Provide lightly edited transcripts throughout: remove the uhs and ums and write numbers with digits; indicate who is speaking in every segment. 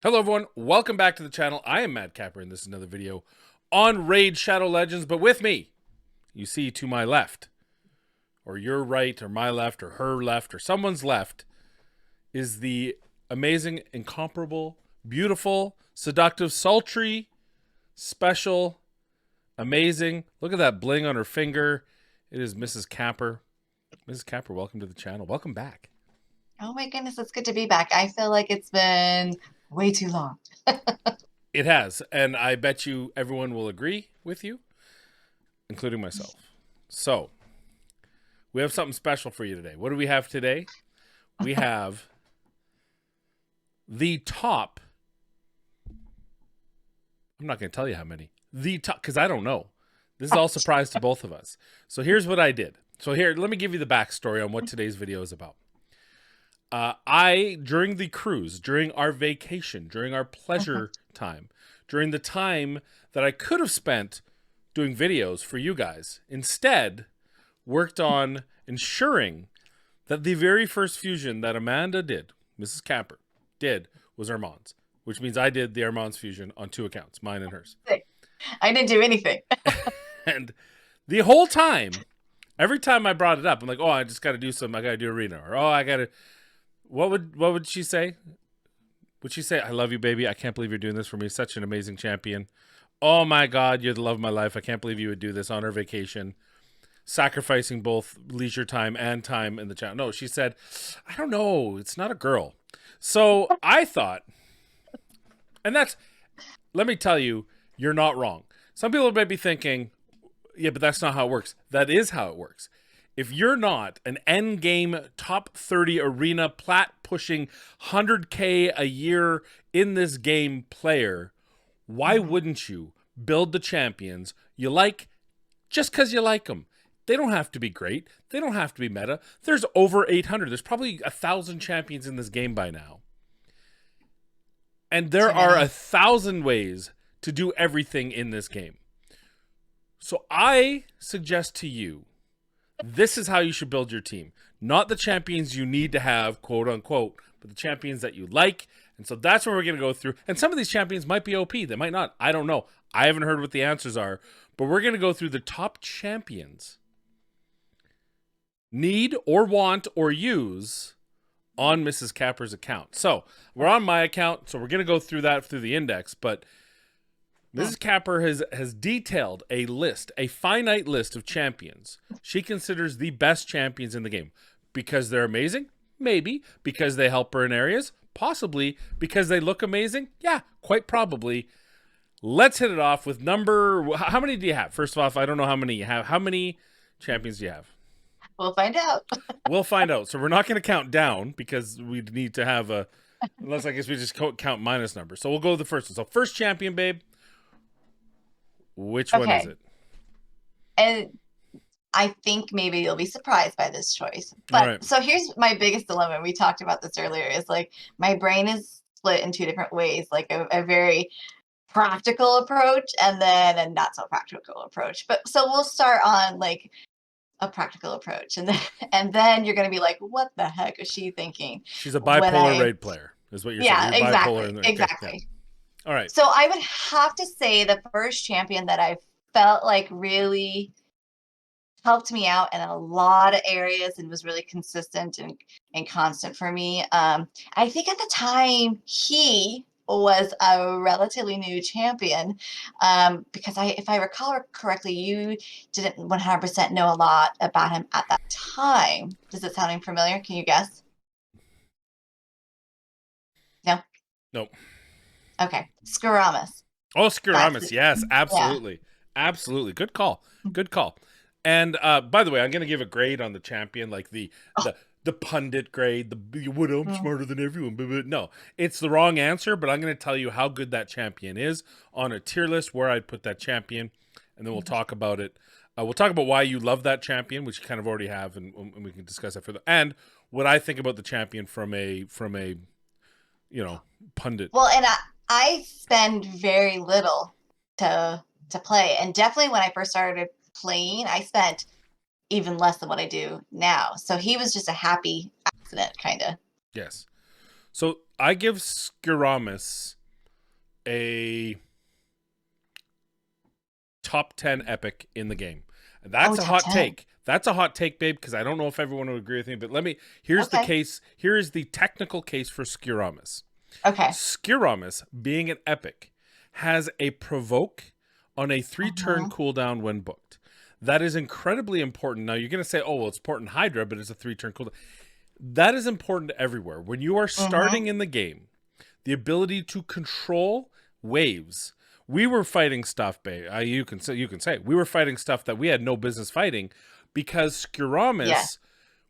Speaker 1: Hello everyone, welcome back to the channel. I am Mad Capper and this is another video on Raid Shadow Legends, but with me, you see to my left, or your right, or my left, or her left, or someone's left, is the amazing, incomparable, beautiful, seductive, sultry, special, amazing. Look at that bling on her finger. It is Mrs. Capper. Mrs. Capper, welcome to the channel. Welcome back.
Speaker 2: Oh my goodness, it's good to be back. I feel like it's been way too long.
Speaker 1: It has, and I bet you everyone will agree with you, including myself. So, we have something special for you today. What do we have today? We have the top. I'm not going to tell you how many. The top, because I don't know. This is all surprise to both of us. So here's what I did. So here, let me give you the backstory on what today's video is about. During the cruise, during our vacation, during our pleasure time, during the time that I could have spent doing videos for you guys, instead worked on ensuring that the very first fusion that Amanda did, Mrs. Capper, did, was Armand's, which means I did the Armand's fusion on 2 accounts, mine and hers.
Speaker 2: I didn't do anything.
Speaker 1: And the whole time, every time I brought it up, I'm like, oh, I just got to do something. I got to do arena. Or, oh, I got to... What would she say? Would she say, I love you, baby. I can't believe you're doing this for me. Such an amazing champion. Oh, my God, you're the love of my life. I can't believe you would do this on our vacation, sacrificing both leisure time and time in the channel. No, she said, I don't know. It's not a girl. So I thought, and that's, let me tell you, you're not wrong. Some people may be thinking, yeah, but that's not how it works. That is how it works. If you're not an end game top 30 arena plat pushing 100K a year in this game player, why wouldn't you build the champions you like just because you like them? They don't have to be great. They don't have to be meta. There's over 800. There's probably 1,000 champions in this game by now. And there are 1,000 ways to do everything in this game. So I suggest to you, this is how you should build your team. Not the champions you need to have, quote unquote, but the champions that you like. And so that's what we're going to go through. And some of these champions might be OP. They might not. I don't know. I haven't heard what the answers are. But we're going to go through the top champions need or want or use on Mrs. Capper's account. So we're on my account. So we're going to go through that through the index. But Mrs. Capper has detailed a list, a finite list of champions she considers the best champions in the game. Because they're amazing? Maybe. Because they help her in areas? Possibly. Because they look amazing? Yeah, quite probably. Let's hit it off with number... How many do you have? First off, I don't know how many you have. How many champions do you have?
Speaker 2: We'll find out.
Speaker 1: We'll find out. So we're not going to count down because we need to have a... Unless I guess we just count minus numbers. So we'll go with the first one. So first champion, babe. Which one is it?
Speaker 2: And I think maybe you'll be surprised by this choice. But so here's my biggest dilemma. We talked about this earlier, is like my brain is split in 2 different ways, like a very practical approach and then a not so practical approach. But so we'll start on like a practical approach, and then you're gonna be like, what the heck is she thinking?
Speaker 1: She's a bipolar raid player, is what you're saying. You're
Speaker 2: exactly. Exactly.
Speaker 1: Yeah. All right.
Speaker 2: So I would have to say the first champion that I felt like really helped me out in a lot of areas and was really consistent and constant for me. I think at the time he was a relatively new champion, because if I recall correctly, you didn't 100% know a lot about him at that time. Does it sound familiar? Can you guess? No?
Speaker 1: Nope.
Speaker 2: Okay. Scuramus.
Speaker 1: Oh, Scuramus. Yes, absolutely. Yeah. Absolutely. Good call. Good call. And by the way, I'm going to give a grade on the champion, like the pundit grade, the what, I'm smarter than everyone. But no, it's the wrong answer, but I'm going to tell you how good that champion is on a tier list, where I'd put that champion, and then we'll talk about it. We'll talk about why you love that champion, which you kind of already have, and we can discuss that further. And what I think about the champion from a pundit.
Speaker 2: Well, and I spend very little to play, and definitely when I first started playing, I spent even less than what I do now. So he was just a happy accident, kind of.
Speaker 1: Yes. So I give Scuramus a top 10 epic in the game. That's a
Speaker 2: top
Speaker 1: hot
Speaker 2: 10.
Speaker 1: take. That's a hot take, babe, because I don't know if everyone would agree with me, but here's the
Speaker 2: Okay.
Speaker 1: case. Here is the technical case for Scuramus.
Speaker 2: Okay.
Speaker 1: Scuramus, being an epic, has a provoke on a 3-turn cooldown when booked. That is incredibly important. Now, you're going to say, oh, well, it's important in Hydra, but it's a 3-turn cooldown. That is important everywhere. When you are starting in the game, the ability to control waves. We were fighting stuff, babe. You can say we were fighting stuff that we had no business fighting because Scuramus,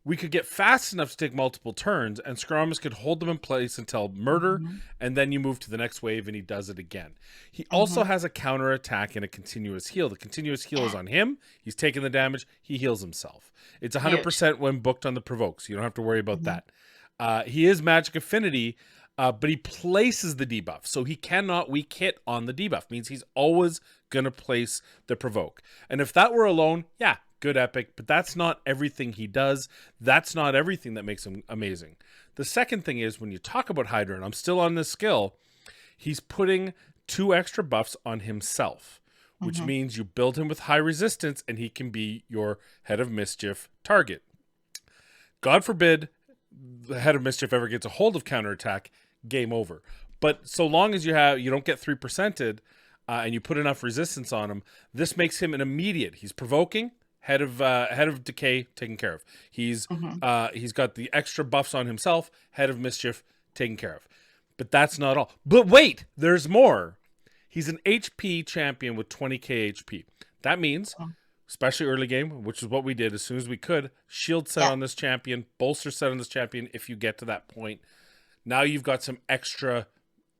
Speaker 1: we could get fast enough to take multiple turns, and Scuramus could hold them in place until murder, and then you move to the next wave, and he does it again. He also has a counter attack and a continuous heal. The continuous heal is on him. He's taking the damage. He heals himself. It's 100% when booked on the provoke, so you don't have to worry about that. He is magic affinity. But he places the debuff, so he cannot weak hit on the debuff. Means he's always going to place the provoke. And if that were alone, yeah, good epic, but that's not everything he does. That's not everything that makes him amazing. The second thing is, when you talk about Hydra, and I'm still on this skill, he's putting 2 extra buffs on himself, which means you build him with high resistance, and he can be your Head of Mischief target. God forbid the Head of Mischief ever gets a hold of counterattack, game over. But so long as you don't get 3%ed and you put enough resistance on him, this makes him an immediate. He's provoking, head of decay taken care of. He's got the extra buffs on himself, Head of Mischief taken care of. But that's not all. But wait, there's more. He's an HP champion with 20k HP. That means, especially early game, which is what we did as soon as we could, shield set on this champion, bolster set on this champion if you get to that point. Now you've got some extra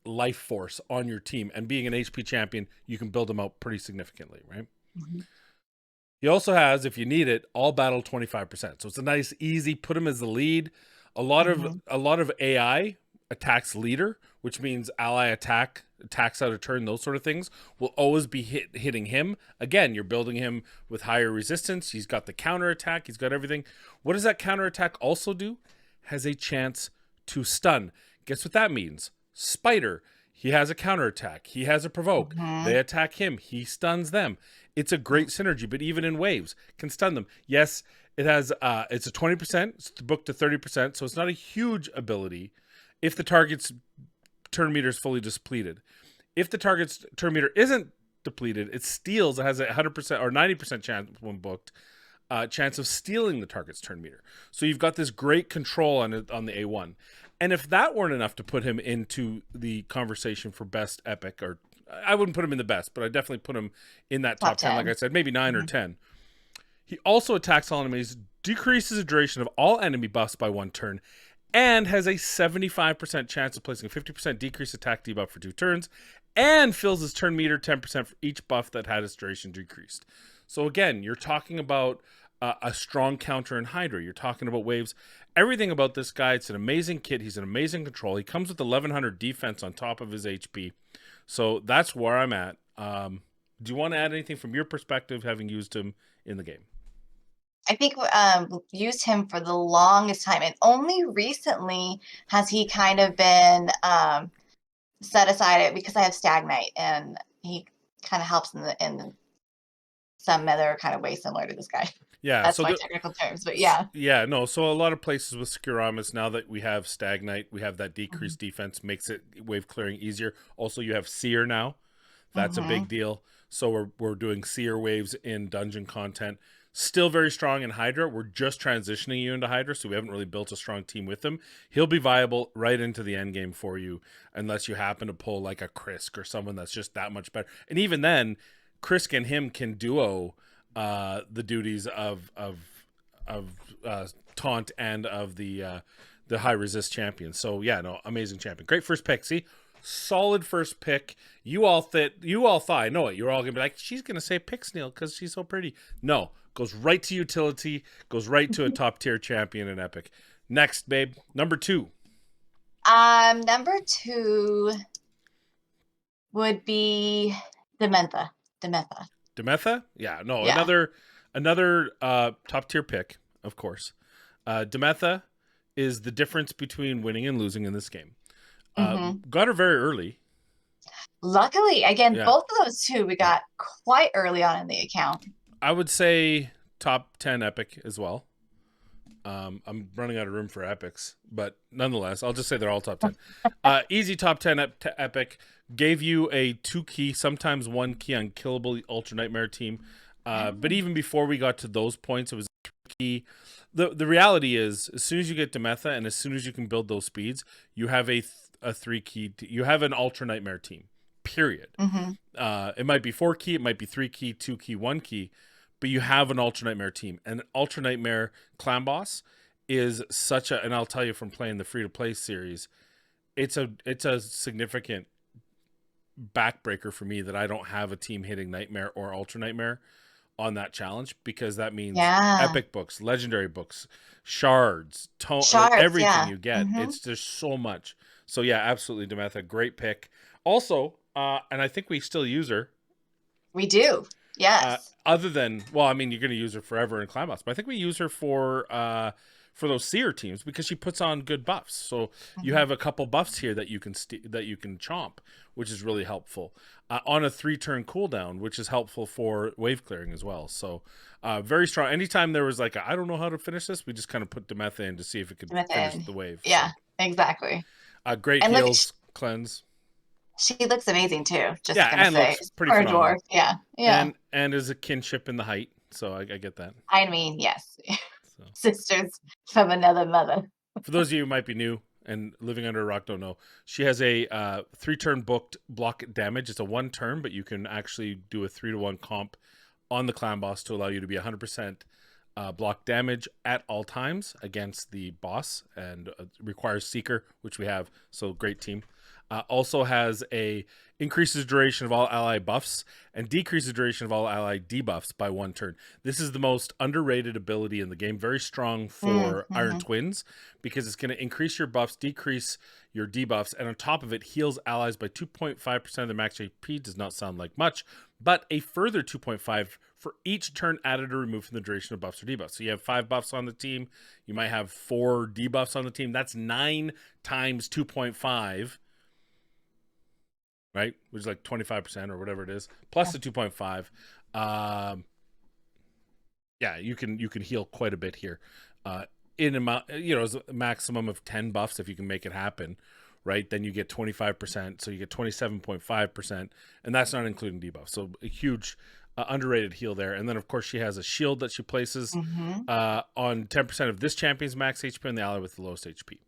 Speaker 1: life force on your team. And being an HP champion, you can build them out pretty significantly, right? He also has, if you need it, all battle 25%. So it's a nice, easy, put him as the lead. A lot of AI attacks leader, which means ally attacks out of turn, those sort of things, will always be hitting him. Again, you're building him with higher resistance. He's got the counter attack. He's got everything. What does that counter attack also do? Has a chance to stun. Guess what that means? Spider. He has a counterattack. He has a provoke. They attack him. He stuns them. It's a great synergy, but even in waves, can stun them. Yes, it has. It's a 20%. It's booked to 30%, so it's not a huge ability if the target's turn meter is fully depleted. If the target's turn meter isn't depleted, it steals. It has a 100% or 90% chance when booked. Chance of stealing the target's turn meter. So you've got this great control on the A1. And if that weren't enough to put him into the conversation for best epic, or I wouldn't put him in the best, but I definitely put him in that top 10, like I said, maybe 9 or 10. He also attacks all enemies, decreases the duration of all enemy buffs by 1 turn, and has a 75% chance of placing a 50% decreased attack debuff for 2 turns, and fills his turn meter 10% for each buff that had its duration decreased. So again, you're talking about a strong counter in Hydra. You're talking about waves. Everything about this guy, it's an amazing kit. He's an amazing control. He comes with 1100 defense on top of his HP. So that's where I'm at. Do you want to add anything from your perspective, having used him in the game?
Speaker 2: I think used him for the longest time, and only recently has he kind of been set aside because I have Stagnite, and he kind of helps in some other kind of way similar to this guy.
Speaker 1: Yeah,
Speaker 2: that's my technical terms, but yeah.
Speaker 1: Yeah, no. So a lot of places with Scuramus, now that we have Stagnite, we have that decreased defense, makes it wave clearing easier. Also, you have Seer now. That's a big deal. So we're doing Seer waves in dungeon content. Still very strong in Hydra. We're just transitioning you into Hydra, so we haven't really built a strong team with him. He'll be viable right into the end game for you, unless you happen to pull like a Krisk or someone that's just that much better. And even then, Krisk and him can duo the duties of taunt and of the high resist champion. So yeah, no, amazing champion. Great first pick. See, solid first pick. You all thought, I know it. You're all gonna be like, she's gonna say Pixneal because she's so pretty. No, goes right to utility. Goes right to a top tier champion in Epic. Next, babe, number 2.
Speaker 2: Number 2 would be Demetha.
Speaker 1: Demetha? Yeah, no, yeah. Another top tier pick, of course. Demetha is the difference between winning and losing in this game.
Speaker 2: Mhm.
Speaker 1: Got her very early.
Speaker 2: Luckily, again,
Speaker 1: Yeah.
Speaker 2: both of those two we got quite early on in the account.
Speaker 1: I would say top 10 epic as well. I'm running out of room for epics, but nonetheless, I'll just say they're all top 10. Easy top 10 epic. Gave you a 2-key, sometimes 1-key unkillable Ultra Nightmare team. But even before we got to those points, it was a 3-key. The reality is, as soon as you get Demetha and as soon as you can build those speeds, you have a 3-key. You have an Ultra Nightmare team, period.
Speaker 2: Mm-hmm.
Speaker 1: It might be 4-key, it might be 3-key, 2-key, 1-key, but you have an Ultra Nightmare team. And Ultra Nightmare Clan Boss is such a, and I'll tell you from playing the free-to-play series, it's a significant backbreaker for me that I don't have a team hitting Nightmare or Ultra Nightmare on that challenge, because that means epic books, legendary books, shards, everything you get.
Speaker 2: Mm-hmm.
Speaker 1: It's just so much. So yeah, absolutely, Demetha, great pick. Also, and I think we still use her.
Speaker 2: We do. Yes.
Speaker 1: Other than, well, I mean, you're going to use her forever in Clan Boss, but I think we use her for those seer teams because she puts on good buffs. So you have a couple buffs here that you can chomp, which is really helpful on a 3-turn cooldown, which is helpful for wave clearing as well. So very strong. Anytime there was like I don't know how to finish this, we just kind of put Demetha in to see if it could finish the wave.
Speaker 2: Yeah,
Speaker 1: so.
Speaker 2: Exactly.
Speaker 1: Great
Speaker 2: and
Speaker 1: heals, cleanse.
Speaker 2: She looks amazing too. Just
Speaker 1: and
Speaker 2: say,
Speaker 1: looks pretty phenomenal.
Speaker 2: Dwarf. Yeah.
Speaker 1: And is a kinship in the height, so I get that.
Speaker 2: I mean, yes, so. Sisters from another mother.
Speaker 1: For those of you who might be new and living under a rock don't know, she has a 3-turn booked block damage. It's a 1-turn, but you can actually do a 3-to-1 comp on the Clan Boss to allow you to be 100% block damage at all times against the boss, and requires Seeker, which we have. So great team. Also has a increases duration of all ally buffs and decreases duration of all ally debuffs by 1 turn. This is the most underrated ability in the game. Very strong for Iron Twins, because it's going to increase your buffs, decrease your debuffs, and on top of it, heals allies by 2.5% of their max HP. Does not sound like much, but a further 2.5 for each turn added or removed from the duration of buffs or debuffs. So you have 5 buffs on the team. You might have 4 debuffs on the team. That's 9 times 2.5. Right, which is like 25% or whatever it is, plus the 2.5. Yeah, you can heal quite a bit here. In amount, as a maximum of 10 buffs if you can make it happen, right? Then you get 25%, so you get 27.5%, and that's not including debuffs. So a huge underrated heal there. And then of course she has a shield that she places on 10% of this champion's max HP and the ally with the lowest HP,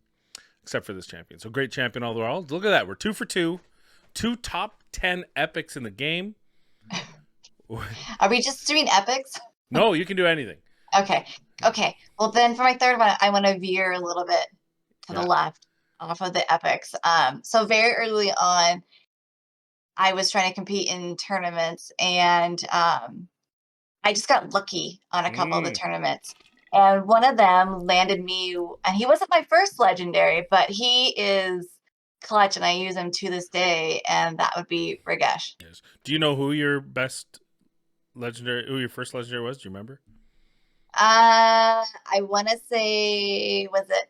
Speaker 1: except for this champion. So great champion all the while. Look at that, we're 2 for 2. 2 top 10 epics in the game.
Speaker 2: Are we just doing epics?
Speaker 1: No, you can do anything.
Speaker 2: Okay. Well, then for my third one, I want to veer a little bit to the left off of the epics. So very early on, I was trying to compete in tournaments, and I just got lucky on a couple of the tournaments. And one of them landed me, and he wasn't my first legendary, but he is clutch, and I use him to this day, and that would be Regesh.
Speaker 1: Yes. Do you know who your first legendary was? Do you remember?
Speaker 2: I want to say, was it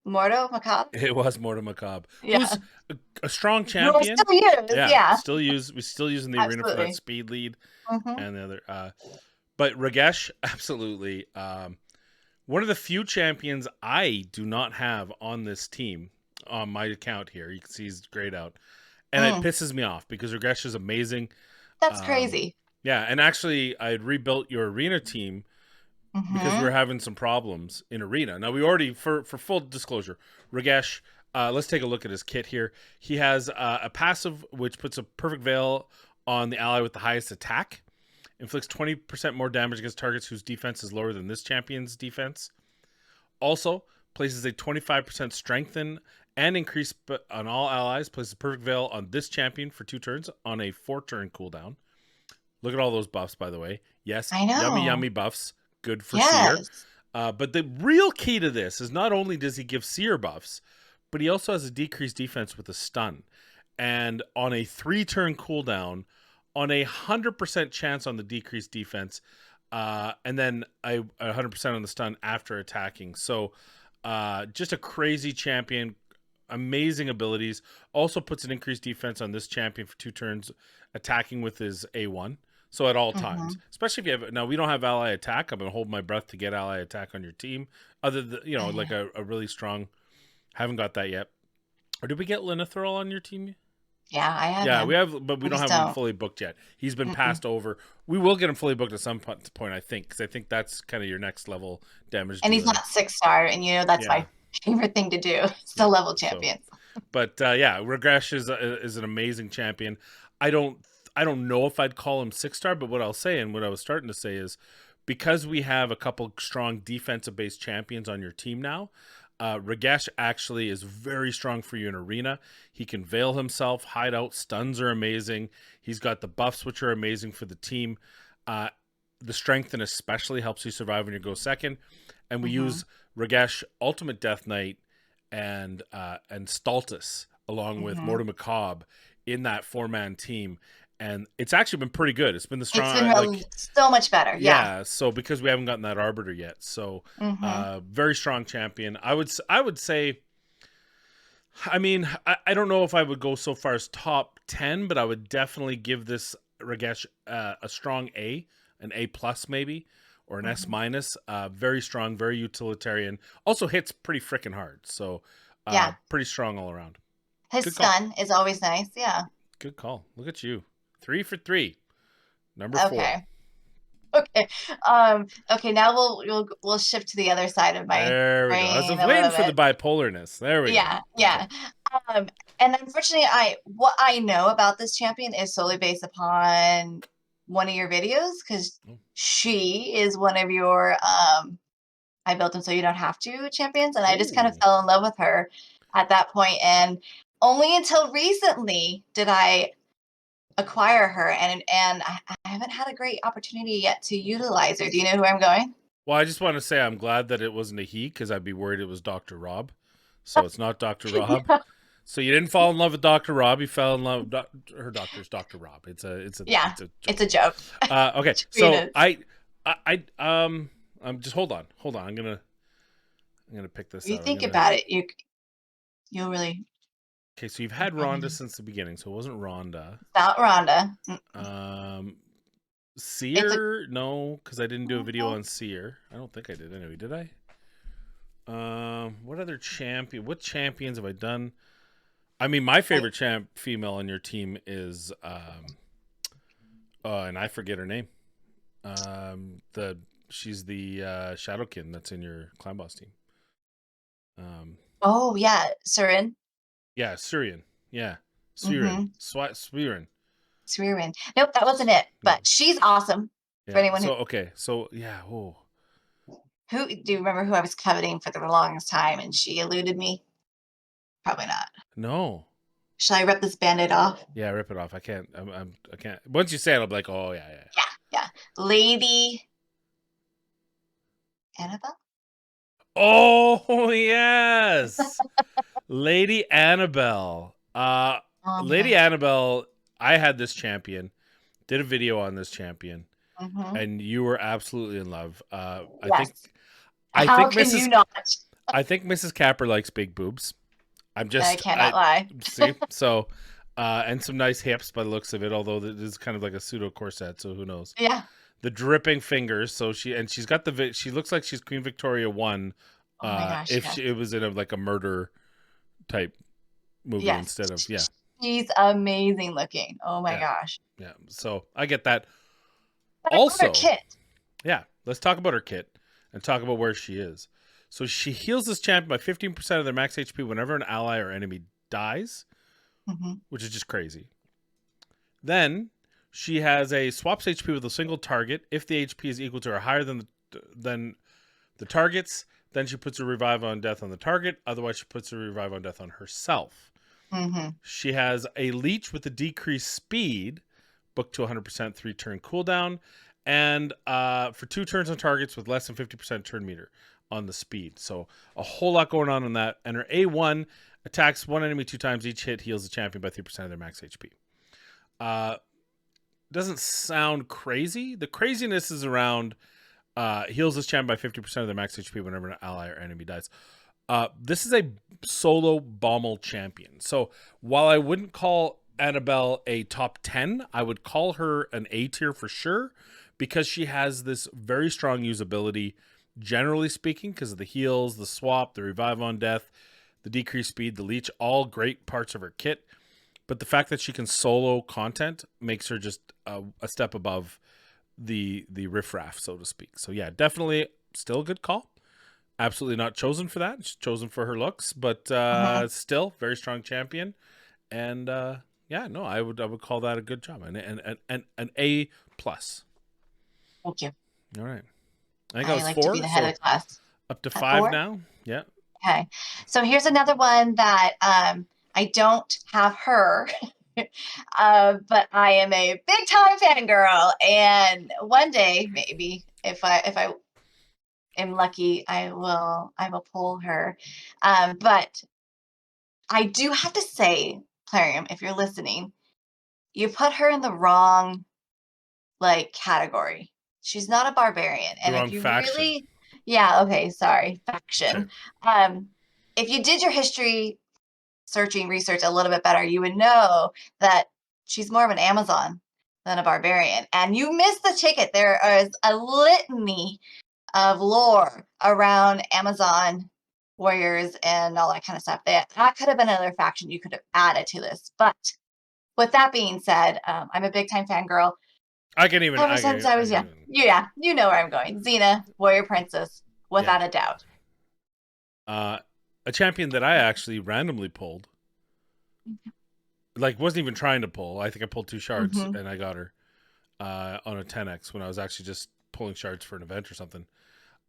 Speaker 2: Mordo Macabre?
Speaker 1: It was Mordo Macabre.
Speaker 2: Yeah.
Speaker 1: Who's a strong champion.
Speaker 2: Still used,
Speaker 1: We still use in the arena for that speed lead and the other. But Regesh, absolutely. One of the few champions I do not have on this team. On my account here, you can see he's grayed out, and it pisses me off because Regesh is amazing.
Speaker 2: That's crazy.
Speaker 1: Yeah, and actually, I had rebuilt your arena team because we were having some problems in arena. Now we already, for full disclosure, Regesh. Let's take a look at his kit here. He has a passive which puts a perfect veil on the ally with the highest attack, inflicts 20% more damage against targets whose defense is lower than this champion's defense. Also places a 25% strengthen and increase on all allies, places perfect veil on this champion for 2 turns on a 4-turn cooldown. Look at all those buffs, by the way. Yes,
Speaker 2: I know.
Speaker 1: Yummy buffs. Good for Seer. But the real key to this is not only does he give Seer buffs, but he also has a decreased defense with a stun. And on a 3-turn cooldown, on a 100% chance on the decreased defense, and then a 100% on the stun after attacking. So just a crazy champion. amazing abilities. Also puts an increased defense on this champion for 2 turns, attacking with his A1. So at all times, especially if you have, now we don't have ally attack. I'm gonna hold my breath to get ally attack on your team. Other than, you know, like a really strong, haven't got that yet. Or did we get Linethril on your team?
Speaker 2: Yeah, I have
Speaker 1: Yeah,
Speaker 2: him.
Speaker 1: we have, but we don't have him fully booked yet. He's been passed over. We will get him fully booked at some point, I think, because I think that's kind of your next level damage.
Speaker 2: And he's not 6-star, and you know that's my favorite thing to do. Still level champions.
Speaker 1: So, but yeah, Regesh is an amazing champion. I don't know if I'd call him 6-star, but what I'll say, and what I was starting to say, is because we have a couple strong defensive based champions on your team now. Regesh actually is very strong for you in arena. He can veil himself, hide out. Stuns are amazing. He's got the buffs, which are amazing for the team. The strengthen especially helps you survive when you go second. And we use Regesh, Ultimate Death Knight, and Stultus along with Mortal Macabre in that 4-man team. And it's actually been pretty good. It's been the strong.
Speaker 2: It's been so much better. Yeah.
Speaker 1: So because we haven't gotten that Arbiter yet, so very strong champion. I would say. I mean, I don't know if I would go so far as top 10, but I would definitely give this Regesh a strong A, an A+ maybe, or an S-. Very strong, very utilitarian. Also hits pretty freaking hard. So pretty strong all around.
Speaker 2: His stun is always nice. Yeah.
Speaker 1: Good call. Look at you. 3 for 3. Number 4.
Speaker 2: Okay. Okay. Now we'll shift to the other side of my
Speaker 1: there we go. I was waiting for the bipolarness. There we go.
Speaker 2: Yeah. And unfortunately, what I know about this champion is solely based upon one of your videos, because she is one of your I built them so you don't have to champions, and I just kind of fell in love with her at that point, and only until recently did I acquire her, and I haven't had a great opportunity yet to utilize her. Do you know who I'm going?
Speaker 1: Well, I just want to say I'm glad that it wasn't a he, because I'd be worried it was Dr. Rob. So it's not Dr. Rob. So you didn't fall in love with Dr. Rob. You fell in love with her doctor's Dr. Rob. It's a
Speaker 2: joke.
Speaker 1: Okay. So I'm just hold on. I'm gonna pick this.
Speaker 2: You think about it, you'll really.
Speaker 1: Okay, so you've had Rhonda since the beginning, so it wasn't Rhonda.
Speaker 2: Not Rhonda.
Speaker 1: Seer? No, because I didn't do a video on Seer. I don't think I did anyway, did I? What other champion? What champions have I done? I mean, my favorite female on your team is and I forget her name. She's the Shadowkin that's in your clan boss team.
Speaker 2: Oh yeah, Surin.
Speaker 1: Yeah, Surian. Yeah, Surian. Surian.
Speaker 2: Surian. Nope, that wasn't it. But she's awesome.
Speaker 1: Yeah.
Speaker 2: For anyone
Speaker 1: who
Speaker 2: Who do you remember who I was coveting for the longest time and she eluded me? Probably not.
Speaker 1: No.
Speaker 2: Shall I rip this band-aid off?
Speaker 1: Yeah, rip it off. I can't. I can't. Once you say it, I'll be like, oh yeah.
Speaker 2: Lady Annabelle.
Speaker 1: Oh yes, Lady Annabelle. Lady Annabelle. I had this champion. Did a video on this champion, and you were absolutely in love. I think Mrs. Capper likes big boobs. I
Speaker 2: cannot lie.
Speaker 1: See, so and some nice hips by the looks of it. Although it is kind of like a pseudo corset, so who knows?
Speaker 2: Yeah.
Speaker 1: The dripping fingers. So she's got she looks like she's Queen Victoria 1.
Speaker 2: Oh my gosh,
Speaker 1: it was in a murder type movie instead of
Speaker 2: She's amazing looking. Oh my gosh.
Speaker 1: Yeah. So I get that.
Speaker 2: But
Speaker 1: also,
Speaker 2: her kit.
Speaker 1: Yeah. Let's talk about her kit and talk about where she is. So she heals this champion by 15% of their max HP whenever an ally or enemy dies, which is just crazy. Then she has a swaps HP with a single target. If the HP is equal to or higher than the target's, then she puts a revive on death on the target. Otherwise, she puts a revive on death on herself. She has a leech with a decreased speed, booked to 100% 3-turn cooldown, and for 2 turns on targets with less than 50% turn meter on the speed. So a whole lot going on that. And her A1 attacks one enemy 2 times. Each hit heals the champion by 3% of their max HP. Doesn't sound crazy. The craziness is around heals this champion by 50% of their max HP whenever an ally or enemy dies. This is a solo Bommel champion. So while I wouldn't call Annabelle a top 10, I would call her an A tier for sure, because she has this very strong usability, generally speaking, because of the heals, the swap, the revive on death, the decreased speed, the leech, all great parts of her kit. But the fact that she can solo content makes her just a step above the riffraff, so to speak. So yeah, definitely still a good call. Absolutely not chosen for that. She's chosen for her looks, but still very strong champion. And yeah, no, I would call that a good job. An A plus.
Speaker 2: Thank you.
Speaker 1: All right. I think
Speaker 2: I
Speaker 1: I was
Speaker 2: like to
Speaker 1: 4,
Speaker 2: be the head
Speaker 1: so
Speaker 2: of the class.
Speaker 1: up to
Speaker 2: At
Speaker 1: 5
Speaker 2: 4?
Speaker 1: now. Yeah.
Speaker 2: Okay. So here's another one that I don't have her, but I am a big time fangirl. And one day, maybe if I am lucky, I will pull her. But I do have to say, Clarium, if you're listening, you put her in the wrong like category. She's not a barbarian.
Speaker 1: The
Speaker 2: And if
Speaker 1: wrong
Speaker 2: you
Speaker 1: faction.
Speaker 2: really, yeah, okay, sorry,
Speaker 1: Okay.
Speaker 2: faction. If you did your history searching research a little bit better, you would know that she's more of an Amazon than a barbarian. And you missed the ticket. There is a litany of lore around Amazon warriors and all that kind of stuff. That could have been another faction you could have added to this. But with that being said, I'm a big time fangirl.
Speaker 1: I can even.
Speaker 2: Ever since I was young. Yeah, you know where I'm going. Xena, warrior princess, without a doubt.
Speaker 1: A champion that I actually randomly pulled, like wasn't even trying to pull. I think I pulled 2 shards and I got her on a 10x when I was actually just pulling shards for an event or something.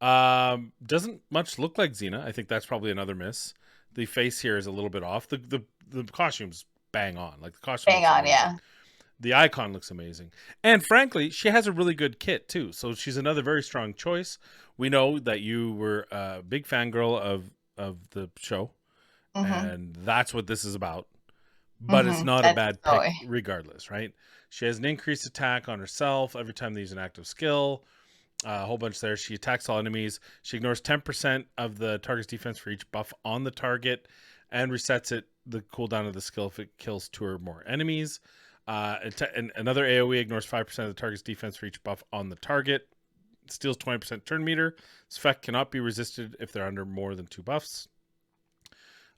Speaker 1: Doesn't much look like Xena. I think that's probably another miss. The face here is a little bit off. The costume's bang on. Like the costume
Speaker 2: Bang
Speaker 1: looks
Speaker 2: on,
Speaker 1: amazing.
Speaker 2: yeah.
Speaker 1: The icon looks amazing. And frankly, she has a really good kit too. So she's another very strong choice. We know that you were a big fangirl of the show. And that's what this is about. But it's not a bad pick regardless, right? She has an increased attack on herself every time they use an active skill. A whole bunch there. She attacks all enemies. She ignores 10% of the target's defense for each buff on the target and resets the cooldown of the skill if it kills 2 or more enemies. And another AoE ignores 5% of the target's defense for each buff on the target. Steals 20% turn meter. This effect cannot be resisted if they're under more than 2 buffs.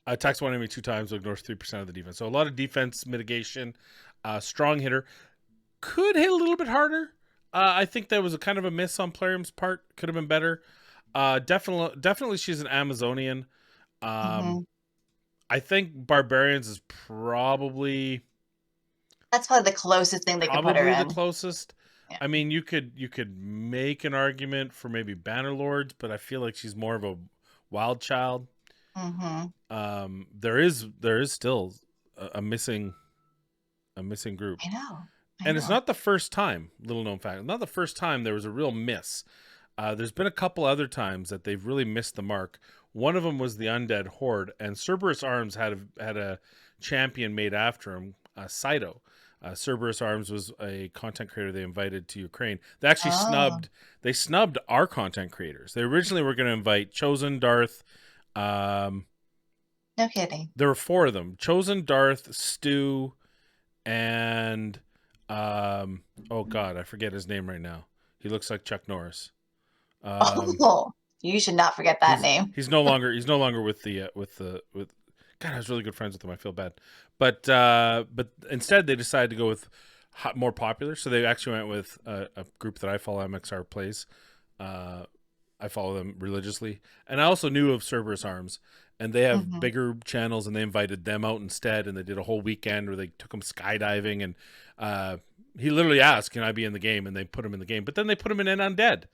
Speaker 1: Attacks one enemy 2 times, ignores 3% of the defense. So a lot of defense mitigation. Strong hitter. Could hit a little bit harder. I think that was a kind of a miss on Plarium's part. Could have been better. Definitely she's an Amazonian. I think Barbarians is probably...
Speaker 2: That's probably the closest thing they could put her in.
Speaker 1: Probably the closest. Yeah. I mean, you could make an argument for maybe Bannerlords, but I feel like she's more of a wild child. There is still a missing group.
Speaker 2: I know.
Speaker 1: And it's not the first time, little known fact, not the first time there was a real miss. There's been a couple other times that they've really missed the mark. One of them was the Undead Horde, and Cerberus Arms had a champion made after him, Saito. Cerberus Arms was a content creator they invited to Ukraine. They actually snubbed our content creators. They originally were going to invite Chosen, Darth.
Speaker 2: No kidding.
Speaker 1: There were 4 of them: Chosen, Darth, Stu, and oh god, I forget his name right now. He looks like Chuck Norris.
Speaker 2: You should not forget that name.
Speaker 1: He's no longer with God, I was really good friends with him. I feel bad. But instead they decided to go with more popular. So they actually went with a group that I follow, MXR Plays. I follow them religiously. And I also knew of Cerberus Arms. And they have bigger channels, and they invited them out instead. And they did a whole weekend where they took him skydiving. And he literally asked, can I be in the game? And they put him in the game. But then they put him in an Undead.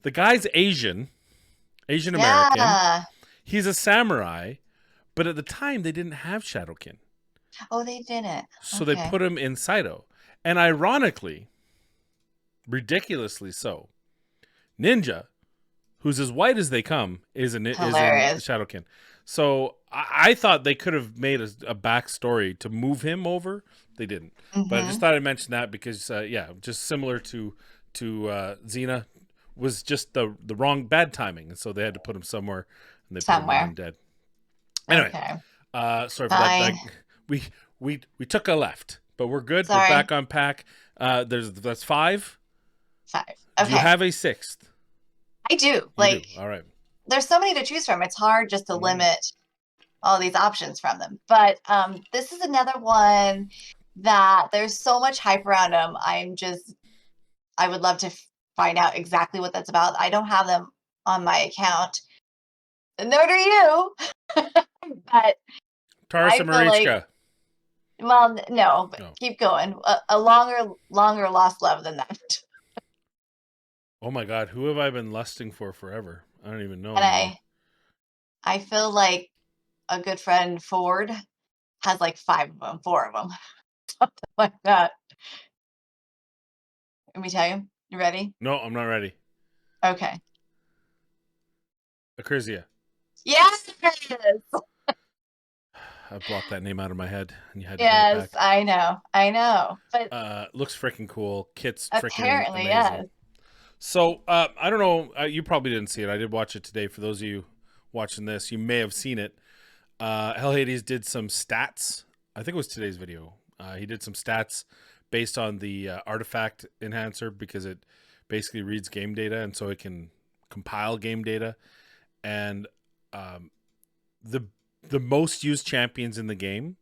Speaker 1: The guy's Asian American. Yeah. He's a samurai. But at the time, they didn't have Shadowkin.
Speaker 2: Oh, they didn't.
Speaker 1: So they put him in Saito. And ironically, ridiculously so, Ninja, who's as white as they come, is in Shadowkin. So I thought they could have made a backstory to move him over. They didn't. But I just thought I'd mention that because, just similar to Xena, was just the wrong, bad timing. And so they had to put him somewhere and they put him
Speaker 2: Somewhere.
Speaker 1: in undead. Anyway,
Speaker 2: Okay.
Speaker 1: sorry for that.
Speaker 2: Fine.
Speaker 1: We took a left, but we're good.
Speaker 2: Sorry.
Speaker 1: We're back on pack. That's 5.
Speaker 2: 5.
Speaker 1: Do you
Speaker 2: Okay.
Speaker 1: have a 6th?
Speaker 2: I do.
Speaker 1: You
Speaker 2: Like,
Speaker 1: do. All right.
Speaker 2: there's so many to choose from. It's hard just to limit all these options from them. But this is another one that there's so much hype around them. I would love to find out exactly what that's about. I don't have them on my account. Nor do you. But
Speaker 1: Taurus
Speaker 2: I
Speaker 1: and
Speaker 2: feel like,
Speaker 1: Marichka.
Speaker 2: well, no, but
Speaker 1: No.
Speaker 2: keep going. A longer lost love than that.
Speaker 1: Oh my God, who have I been lusting for forever? I don't even know
Speaker 2: And
Speaker 1: anymore.
Speaker 2: I feel like a good friend Ford has like 5 of them, 4 of them, something like that. Let me tell you. You ready?
Speaker 1: No, I'm not ready.
Speaker 2: Okay.
Speaker 1: Arrisia.
Speaker 2: Yes.
Speaker 1: I blocked that name out of my head, and you had to bring
Speaker 2: Yes,
Speaker 1: it back.
Speaker 2: I know. But
Speaker 1: Looks freaking cool. Kit's freaking
Speaker 2: apparently,
Speaker 1: amazing.
Speaker 2: yes.
Speaker 1: So, I don't know. You probably didn't see it. I did watch it today. For those of you watching this, you may have seen it. Hell Hades did some stats. I think it was today's video. He did some stats based on the artifact enhancer because it basically reads game data, and so it can compile game data. And the most used champions in the game,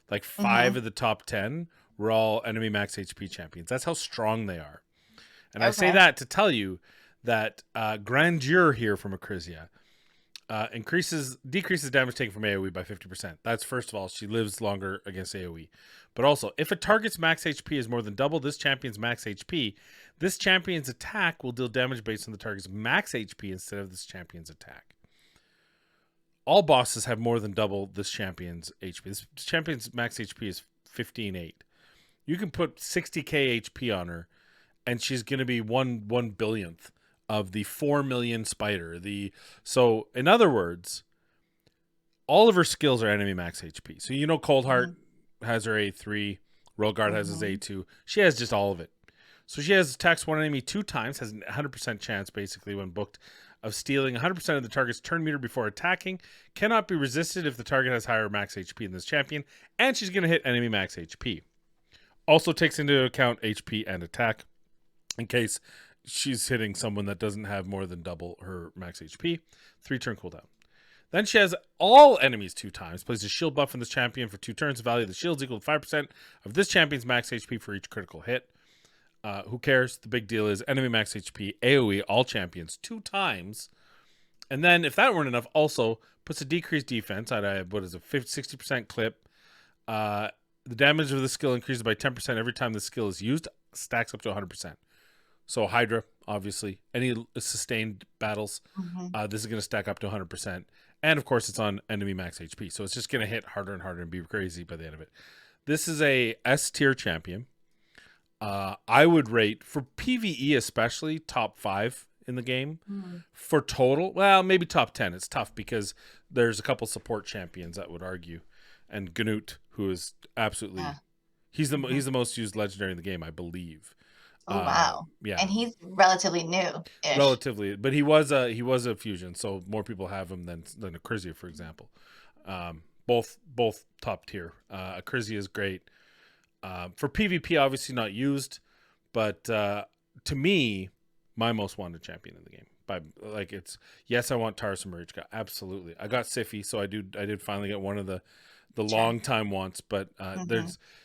Speaker 1: like 5 of the top 10, were all enemy max HP champions. That's how strong they are. And I say that to tell you that Grandeur here from Arrisia decreases damage taken from AoE by 50%. That's, first of all, she lives longer against AoE. But also, if a target's max HP is more than double this champion's max HP, this champion's attack will deal damage based on the target's max HP instead of this champion's attack. All bosses have more than double this champion's HP. This champion's max HP is 15.8. You can put 60k HP on her, and she's going to be 1/1000th of the 4 million spider. So, in other words, all of her skills are enemy max HP. So, you know, Cold Heart has her A3, Rollguard has his A2. She has just all of it. So, she has attacks one enemy 2 times, has a 100% chance, basically, when booked, of stealing 100% of the target's turn meter before attacking, cannot be resisted if the target has higher max HP than this champion, and she's going to hit enemy max HP. Also takes into account HP and attack in case she's hitting someone that doesn't have more than double her max HP. 3 turn cooldown. Then she has all enemies 2 times, places a shield buff on this champion for 2 turns. The value of the shield is equal to 5% of this champion's max HP for each critical hit. Who cares? The big deal is enemy max HP, AoE, all champions 2 times. And then, if that weren't enough, also puts a decreased defense at a 60% clip. The damage of the skill increases by 10% every time the skill is used, stacks up to 100%. So Hydra, obviously, any sustained battles, this is going to stack up to 100%. And of course, it's on enemy max HP. So it's just going to hit harder and harder and be crazy by the end of it. This is a S tier champion. I would rate, for PvE especially, top 5 in the game. For total, well, maybe top 10. It's tough because there's a couple support champions that would argue. And Gnut, who is absolutely... He's the most used legendary in the game, I believe.
Speaker 2: Oh wow!
Speaker 1: Yeah,
Speaker 2: and he's relatively new.
Speaker 1: Relatively, but he was a fusion, so more people have him than Arrisia, for example. Both top tier. Arrisia is great. For PvP, obviously not used, but to me, my most wanted champion in the game. Yes, I want Taurus and Marichka, absolutely. I got Sify, so I did finally get one of the long time wants, but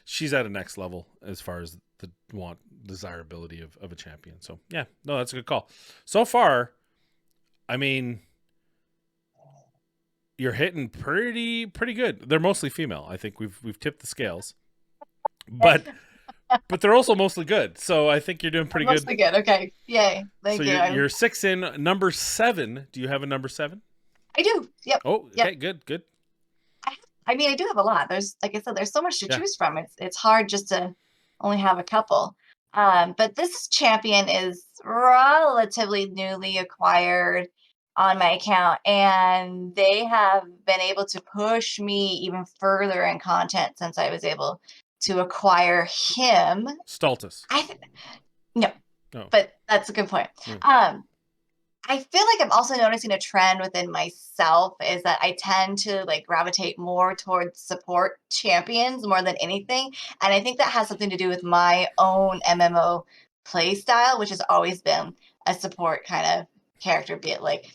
Speaker 1: she's at a next level as far as the desirability of a champion. So yeah, no, that's a good call. So far, I mean, you're hitting pretty good. They're mostly female. I think we've tipped the scales, but they're also mostly good. So I think you're doing pretty good.
Speaker 2: Mostly good. Okay, yay! Thank you.
Speaker 1: You're 6 in. Number 7. Do you have a number 7?
Speaker 2: I do. Yep.
Speaker 1: Oh, okay,
Speaker 2: yep.
Speaker 1: good.
Speaker 2: I mean, I do have a lot. There's, like I said, there's so much to choose from. It's hard just to only have a couple. But this champion is relatively newly acquired on my account, and they have been able to push me even further in content since I was able to acquire him.
Speaker 1: Stultus.
Speaker 2: No, but that's a good point. I I feel like I'm also noticing a trend within myself is that I tend to like gravitate more towards support champions more than anything. And I think that has something to do with my own MMO play style, which has always been a support kind of character, be it like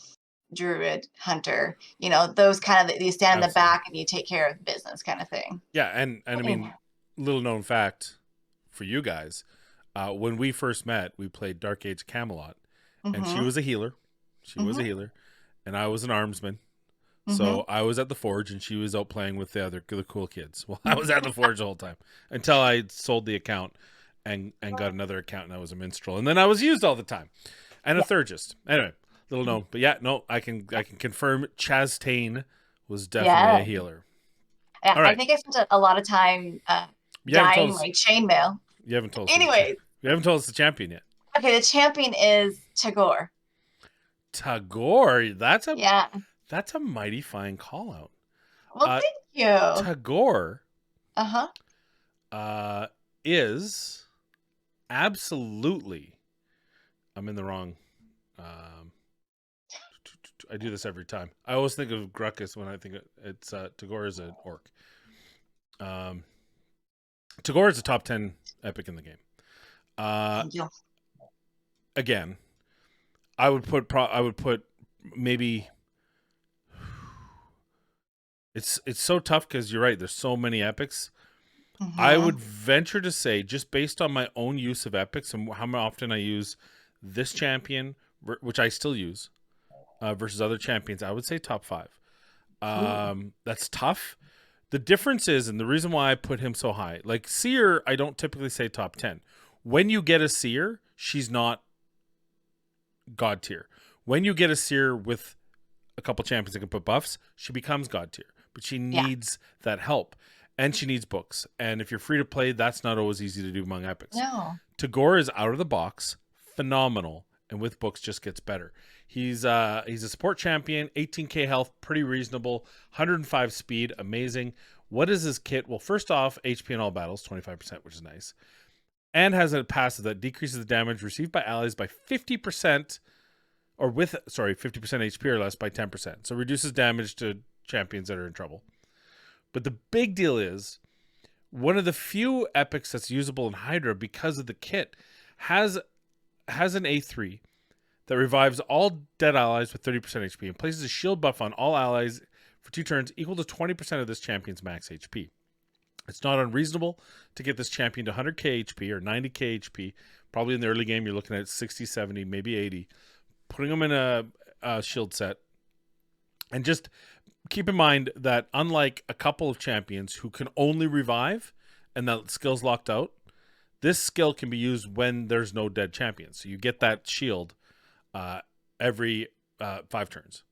Speaker 2: druid, hunter, those kind of, you stand in the
Speaker 1: Absolutely.
Speaker 2: back and you take care of the business kind of thing.
Speaker 1: Yeah, and I mean, little known fact for you guys, when we first met, we played Dark Age Camelot, and she
Speaker 2: Mm-hmm.
Speaker 1: was a healer. She was a
Speaker 2: Mm-hmm.
Speaker 1: healer, and I was an armsman.
Speaker 2: Mm-hmm.
Speaker 1: So I was at the forge, and she was out playing with the cool kids. Well, I was at the forge the whole time until I sold the account and got another account, and I was a minstrel, and then I was used all the time, and a
Speaker 2: Yeah.
Speaker 1: Thurgist. Anyway, little known, but yeah, no, I can confirm Chastain was definitely a
Speaker 2: Yeah.
Speaker 1: healer.
Speaker 2: Yeah.
Speaker 1: All
Speaker 2: I
Speaker 1: right,
Speaker 2: think I spent a lot of time
Speaker 1: you haven't told
Speaker 2: dyeing
Speaker 1: us.
Speaker 2: my chainmail.
Speaker 1: You haven't told us who the
Speaker 2: Anyways,
Speaker 1: you haven't told us the champion yet.
Speaker 2: okay, the champion is Tagor.
Speaker 1: Tagor,
Speaker 2: Yeah.
Speaker 1: that's a mighty fine call out.
Speaker 2: Well, thank you.
Speaker 1: Tagor
Speaker 2: Uh-huh.
Speaker 1: is absolutely. I'm in the wrong. I do this every time. I always think of Gruckus when I think it's Tagor is an orc. Tagor is a top 10 epic in the game.
Speaker 2: Thank you.
Speaker 1: Again, I would put maybe. It's so tough because you're right. There's so many epics. I would venture to say, just based on my own use of epics and how often I use this champion, which I still use, versus other champions, I would say top 5. That's tough. The difference is, and the reason why I put him so high, like Seer, I don't typically say top 10. When you get a Seer, she's not God tier. When you get a Seer with a couple champions that can put buffs, she becomes God tier. But she needs that help. And she needs books. And if you're free to play, that's not always easy to do among epics.
Speaker 2: No.
Speaker 1: Tagor is out of the box, phenomenal, and with books just gets better. He's a support champion, 18k health, pretty reasonable, 105 speed, amazing. What is his kit? Well, first off, HP in all battles, 25%, which is nice. And has a passive that decreases the damage received by allies by 50%, or 50% HP or less by 10%. So reduces damage to champions that are in trouble. But the big deal is, one of the few epics that's usable in Hydra because of the kit has an A3 that revives all dead allies with 30% HP and places a shield buff on all allies for 2 turns equal to 20% of this champion's max HP. It's not unreasonable to get this champion to 100k HP or 90k HP. Probably in the early game, you're looking at 60, 70, maybe 80. Putting them in a shield set. And just keep in mind that unlike a couple of champions who can only revive and that skill's locked out, this skill can be used when there's no dead champion. So you get that shield every 5 turns.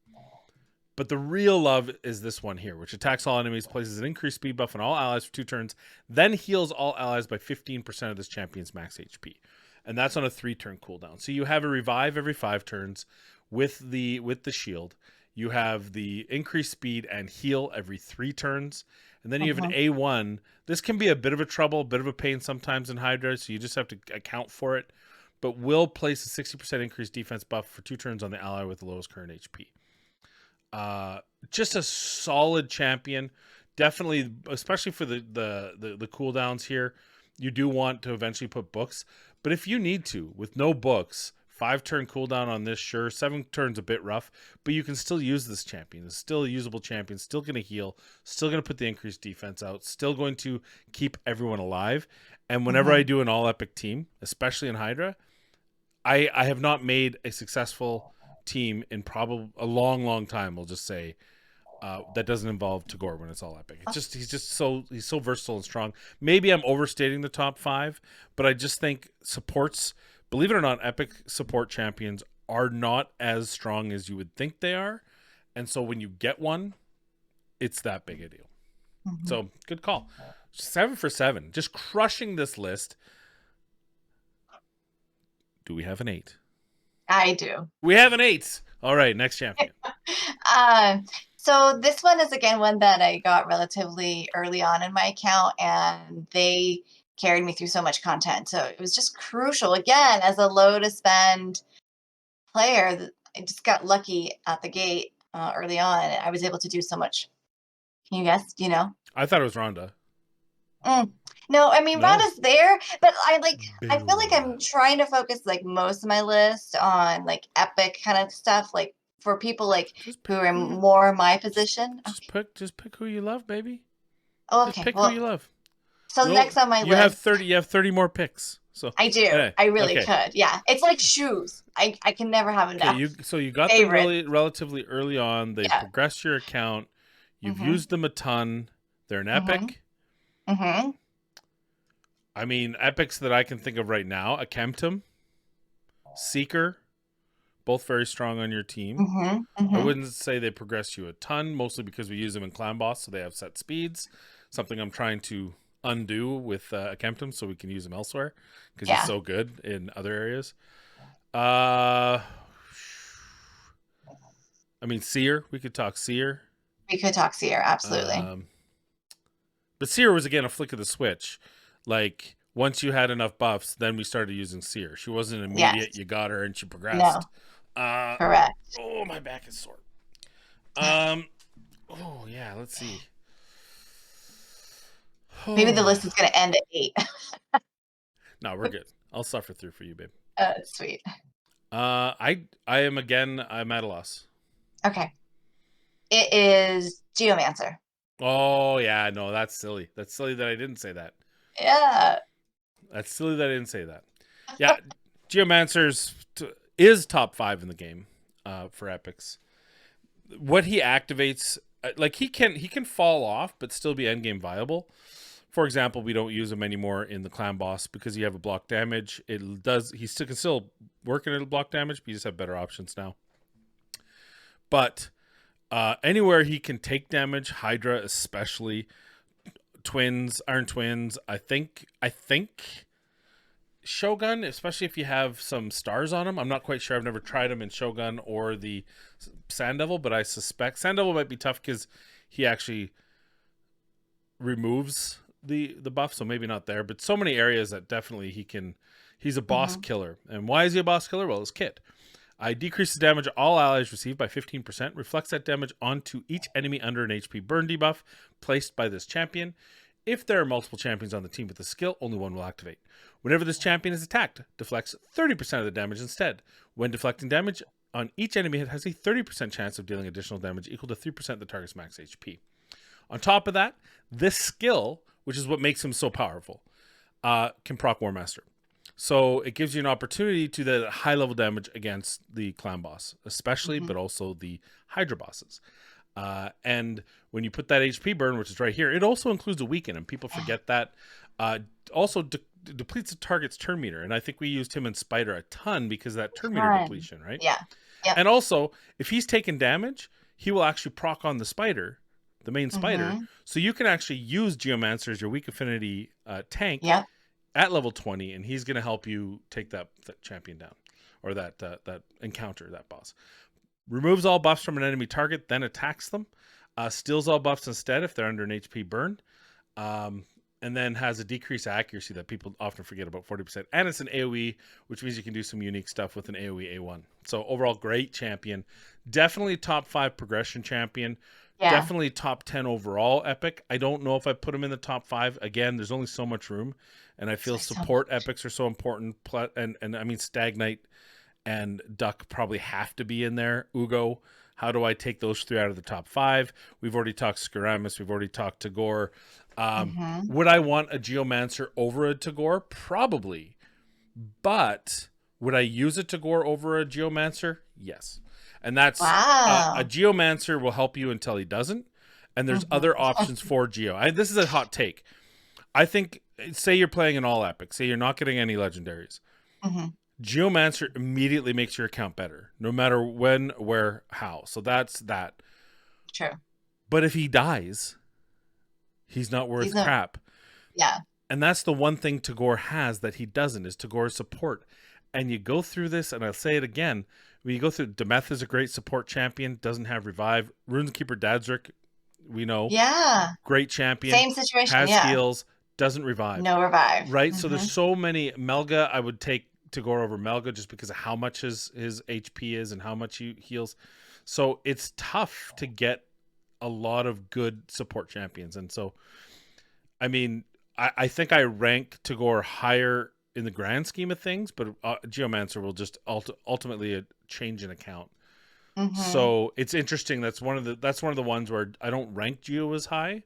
Speaker 1: But the real love is this one here, which attacks all enemies, places an increased speed buff on all allies for 2 turns, then heals all allies by 15% of this champion's max HP. And that's on a 3-turn cooldown. So you have a revive every 5 turns with the shield. You have the increased speed and heal every 3 turns. And then you have an A1. This can be a bit of a trouble, a bit of a pain sometimes in Hydra, so you just have to account for it. But will place a 60% increased defense buff for 2 turns on the ally with the lowest current HP. Just a solid champion. Definitely, especially for the cooldowns here, you do want to eventually put books. But if you need to, with no books, 5-turn cooldown on this, sure. 7 turns a bit rough, but you can still use this champion. It's still a usable champion, still going to heal, still going to put the increased defense out, still going to keep everyone alive. And whenever I do an all-epic team, especially in Hydra, I have not made a successful team in probably a long time, we'll just say, that doesn't involve Tagor when it's all epic. It's just he's so versatile and strong. Maybe I'm overstating the top 5, but I just think supports, believe it or not, epic support champions are not as strong as you would think they are. And so when you get one, it's that big a deal. So good call. 7 for 7, just crushing this list. Do we have an 8?
Speaker 2: I do.
Speaker 1: We have an 8. All right, next champion.
Speaker 2: So this one is again one that I got relatively early on in my account, and they carried me through so much content. So it was just crucial again as a low to spend player. I just got lucky at the gate early on. I was able to do so much. Can you guess? Do you know?
Speaker 1: I thought it was Rhonda.
Speaker 2: No, I mean
Speaker 1: No.
Speaker 2: Rhonda's there, but I feel like
Speaker 1: Bill.
Speaker 2: I'm trying to focus like most of my list on like epic kind of stuff, like for people like
Speaker 1: Just
Speaker 2: who
Speaker 1: pick
Speaker 2: are
Speaker 1: who you,
Speaker 2: more my position.
Speaker 1: just pick who you love, baby.
Speaker 2: Oh,
Speaker 1: Just
Speaker 2: okay.
Speaker 1: pick who you
Speaker 2: Well,
Speaker 1: love.
Speaker 2: so
Speaker 1: No,
Speaker 2: next on my
Speaker 1: you have
Speaker 2: list,
Speaker 1: 30. You have 30 more picks. So
Speaker 2: I do.
Speaker 1: anyway,
Speaker 2: I really
Speaker 1: okay.
Speaker 2: could. Yeah, it's like shoes. I can never have
Speaker 1: Okay,
Speaker 2: enough
Speaker 1: you got them
Speaker 2: favorites.
Speaker 1: relatively early on. They've
Speaker 2: Yeah.
Speaker 1: progressed your account. You've
Speaker 2: Mhm.
Speaker 1: used them a ton. They're an
Speaker 2: Mhm.
Speaker 1: epic.
Speaker 2: Mhm.
Speaker 1: I mean, epics that I can think of right now: Akemptum, Seeker, both very strong on your team.
Speaker 2: Mhm.
Speaker 1: I
Speaker 2: Mhm.
Speaker 1: wouldn't say they progress you a ton, mostly because we use them in Clan Boss, so they have set speeds. Something I'm trying to undo with Akemptum, so we can use him elsewhere because he's
Speaker 2: Yeah.
Speaker 1: so good in other areas. I mean, Seer. We could talk Seer.
Speaker 2: We could talk Seer, absolutely.
Speaker 1: Um, but Seer was again a flick of the switch. Like once you had enough buffs, then we started using Seer. She wasn't immediate.
Speaker 2: Yes.
Speaker 1: You got her and she
Speaker 2: No.
Speaker 1: progressed. Uh,
Speaker 2: Correct.
Speaker 1: oh, my back is sore. Oh yeah, let's see.
Speaker 2: Maybe the list is going to end at 8.
Speaker 1: No, we're good. I'll suffer through for you, babe.
Speaker 2: Sweet.
Speaker 1: I am again. I'm at a loss.
Speaker 2: Okay. It is Geomancer.
Speaker 1: Oh yeah, no, that's silly. That's silly that I didn't say that.
Speaker 2: Yeah.
Speaker 1: That's silly that I didn't say that. Yeah, Geomancer's is top 5 in the game for epics. What he activates, like he can fall off, but still be endgame viable. For example, we don't use him anymore in the clan boss because you have a block damage. It does. He still can still work in a block damage, but you just have better options now. But anywhere he can take damage, Hydra especially, twins, Iron Twins. I think Shogun, especially if you have some stars on him. I'm not quite sure. I've never tried him in Shogun or the Sand Devil, but I suspect Sand Devil might be tough because he actually removes the buff, so maybe not there. But so many areas that definitely he's a boss killer. And why is he a boss killer? Well, his kit. I decrease the damage all allies receive by 15%. Reflects that damage onto each enemy under an HP burn debuff placed by this champion. If there are multiple champions on the team with the skill, only one will activate. Whenever this champion is attacked, deflects 30% of the damage instead. When deflecting damage on each enemy, it has a 30% chance of dealing additional damage equal to 3% of the target's max HP. On top of that, this skill, which is what makes him so powerful, can proc War Master. So it gives you an opportunity to the high level damage against the clan boss, especially, but also the Hydra bosses. And when you put that HP burn, which is right here, it also includes a weaken, and people forget that. Also depletes the target's turn meter, and I think we used him in Spider a ton because of that turn meter depletion, right?
Speaker 2: Yeah. Yep.
Speaker 1: And also, if he's taking damage, he will actually proc on the Spider, the main Spider, so you can actually use Geomancer as your weak affinity tank at level 20, and he's going to help you take that champion down, or that encounter, that boss. Removes all buffs from an enemy target, then attacks them. Steals all buffs instead if they're under an HP burn. And then has a decreased accuracy that people often forget about, 40%. And it's an AoE, which means you can do some unique stuff with an AoE A1. So overall, great champion. Definitely top 5 progression champion. Yeah. Definitely top 10 overall epic. I don't know if I put him in the top 5. Again, there's only so much room. And I feel support epics are so important. And I mean, Stag Knight and Duck probably have to be in there. Ugo, how do I take those 3 out of the top 5? We've already talked Scuramus. We've already talked Tagor. Would I want a Geomancer over a Tagor? Probably. But would I use a Tagor over a Geomancer? Yes. And that's a Geomancer will help you until he doesn't. And there's other options for Geo. This is a hot take. I think, say you're playing an all epic. Say you're not getting any legendaries. Geomancer immediately makes your account better, no matter when, where, how. So that's that.
Speaker 2: True.
Speaker 1: But if he dies, he's not worth crap.
Speaker 2: Yeah.
Speaker 1: And that's the one thing Tagor has that he doesn't, is Tagor's support. And you go through this, and I'll say it again, when you go through, Demeth is a great support champion, doesn't have revive. Runekeeper Dadzric, we know.
Speaker 2: Yeah.
Speaker 1: Great champion.
Speaker 2: Same situation,
Speaker 1: has heals, doesn't revive.
Speaker 2: No revive.
Speaker 1: Right? So there's so many. Melga, I would take Tagor over Melga just because of how much his HP is and how much he heals. So it's tough to get a lot of good support champions. And so, I mean, I think I rank Tagor higher in the grand scheme of things, but Geomancer will just ultimately change an account.
Speaker 2: Mm-hmm.
Speaker 1: So it's interesting. That's one of the ones where I don't rank Geo as high.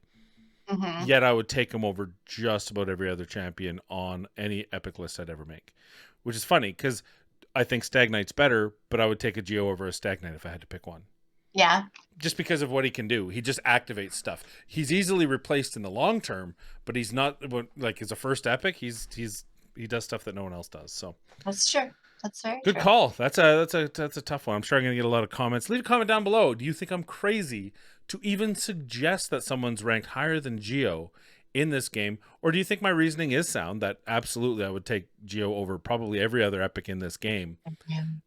Speaker 2: Mm-hmm.
Speaker 1: Yet I would take him over just about every other champion on any epic list I'd ever make. Which is funny because I think Stag Knight's better, but I would take a Geo over a Stag Knight if I had to pick one.
Speaker 2: Yeah.
Speaker 1: Just because of what he can do. He just activates stuff. He's easily replaced in the long term, but he's not like as a first epic, he does stuff that no one else does. So
Speaker 2: That's true. That's very
Speaker 1: good
Speaker 2: true.
Speaker 1: call. That's a tough one. I'm sure I'm gonna get a lot of comments. Leave a comment down below. Do you think I'm crazy to even suggest that someone's ranked higher than Geo in this game? Or do you think my reasoning is sound that absolutely I would take Geo over probably every other epic in this game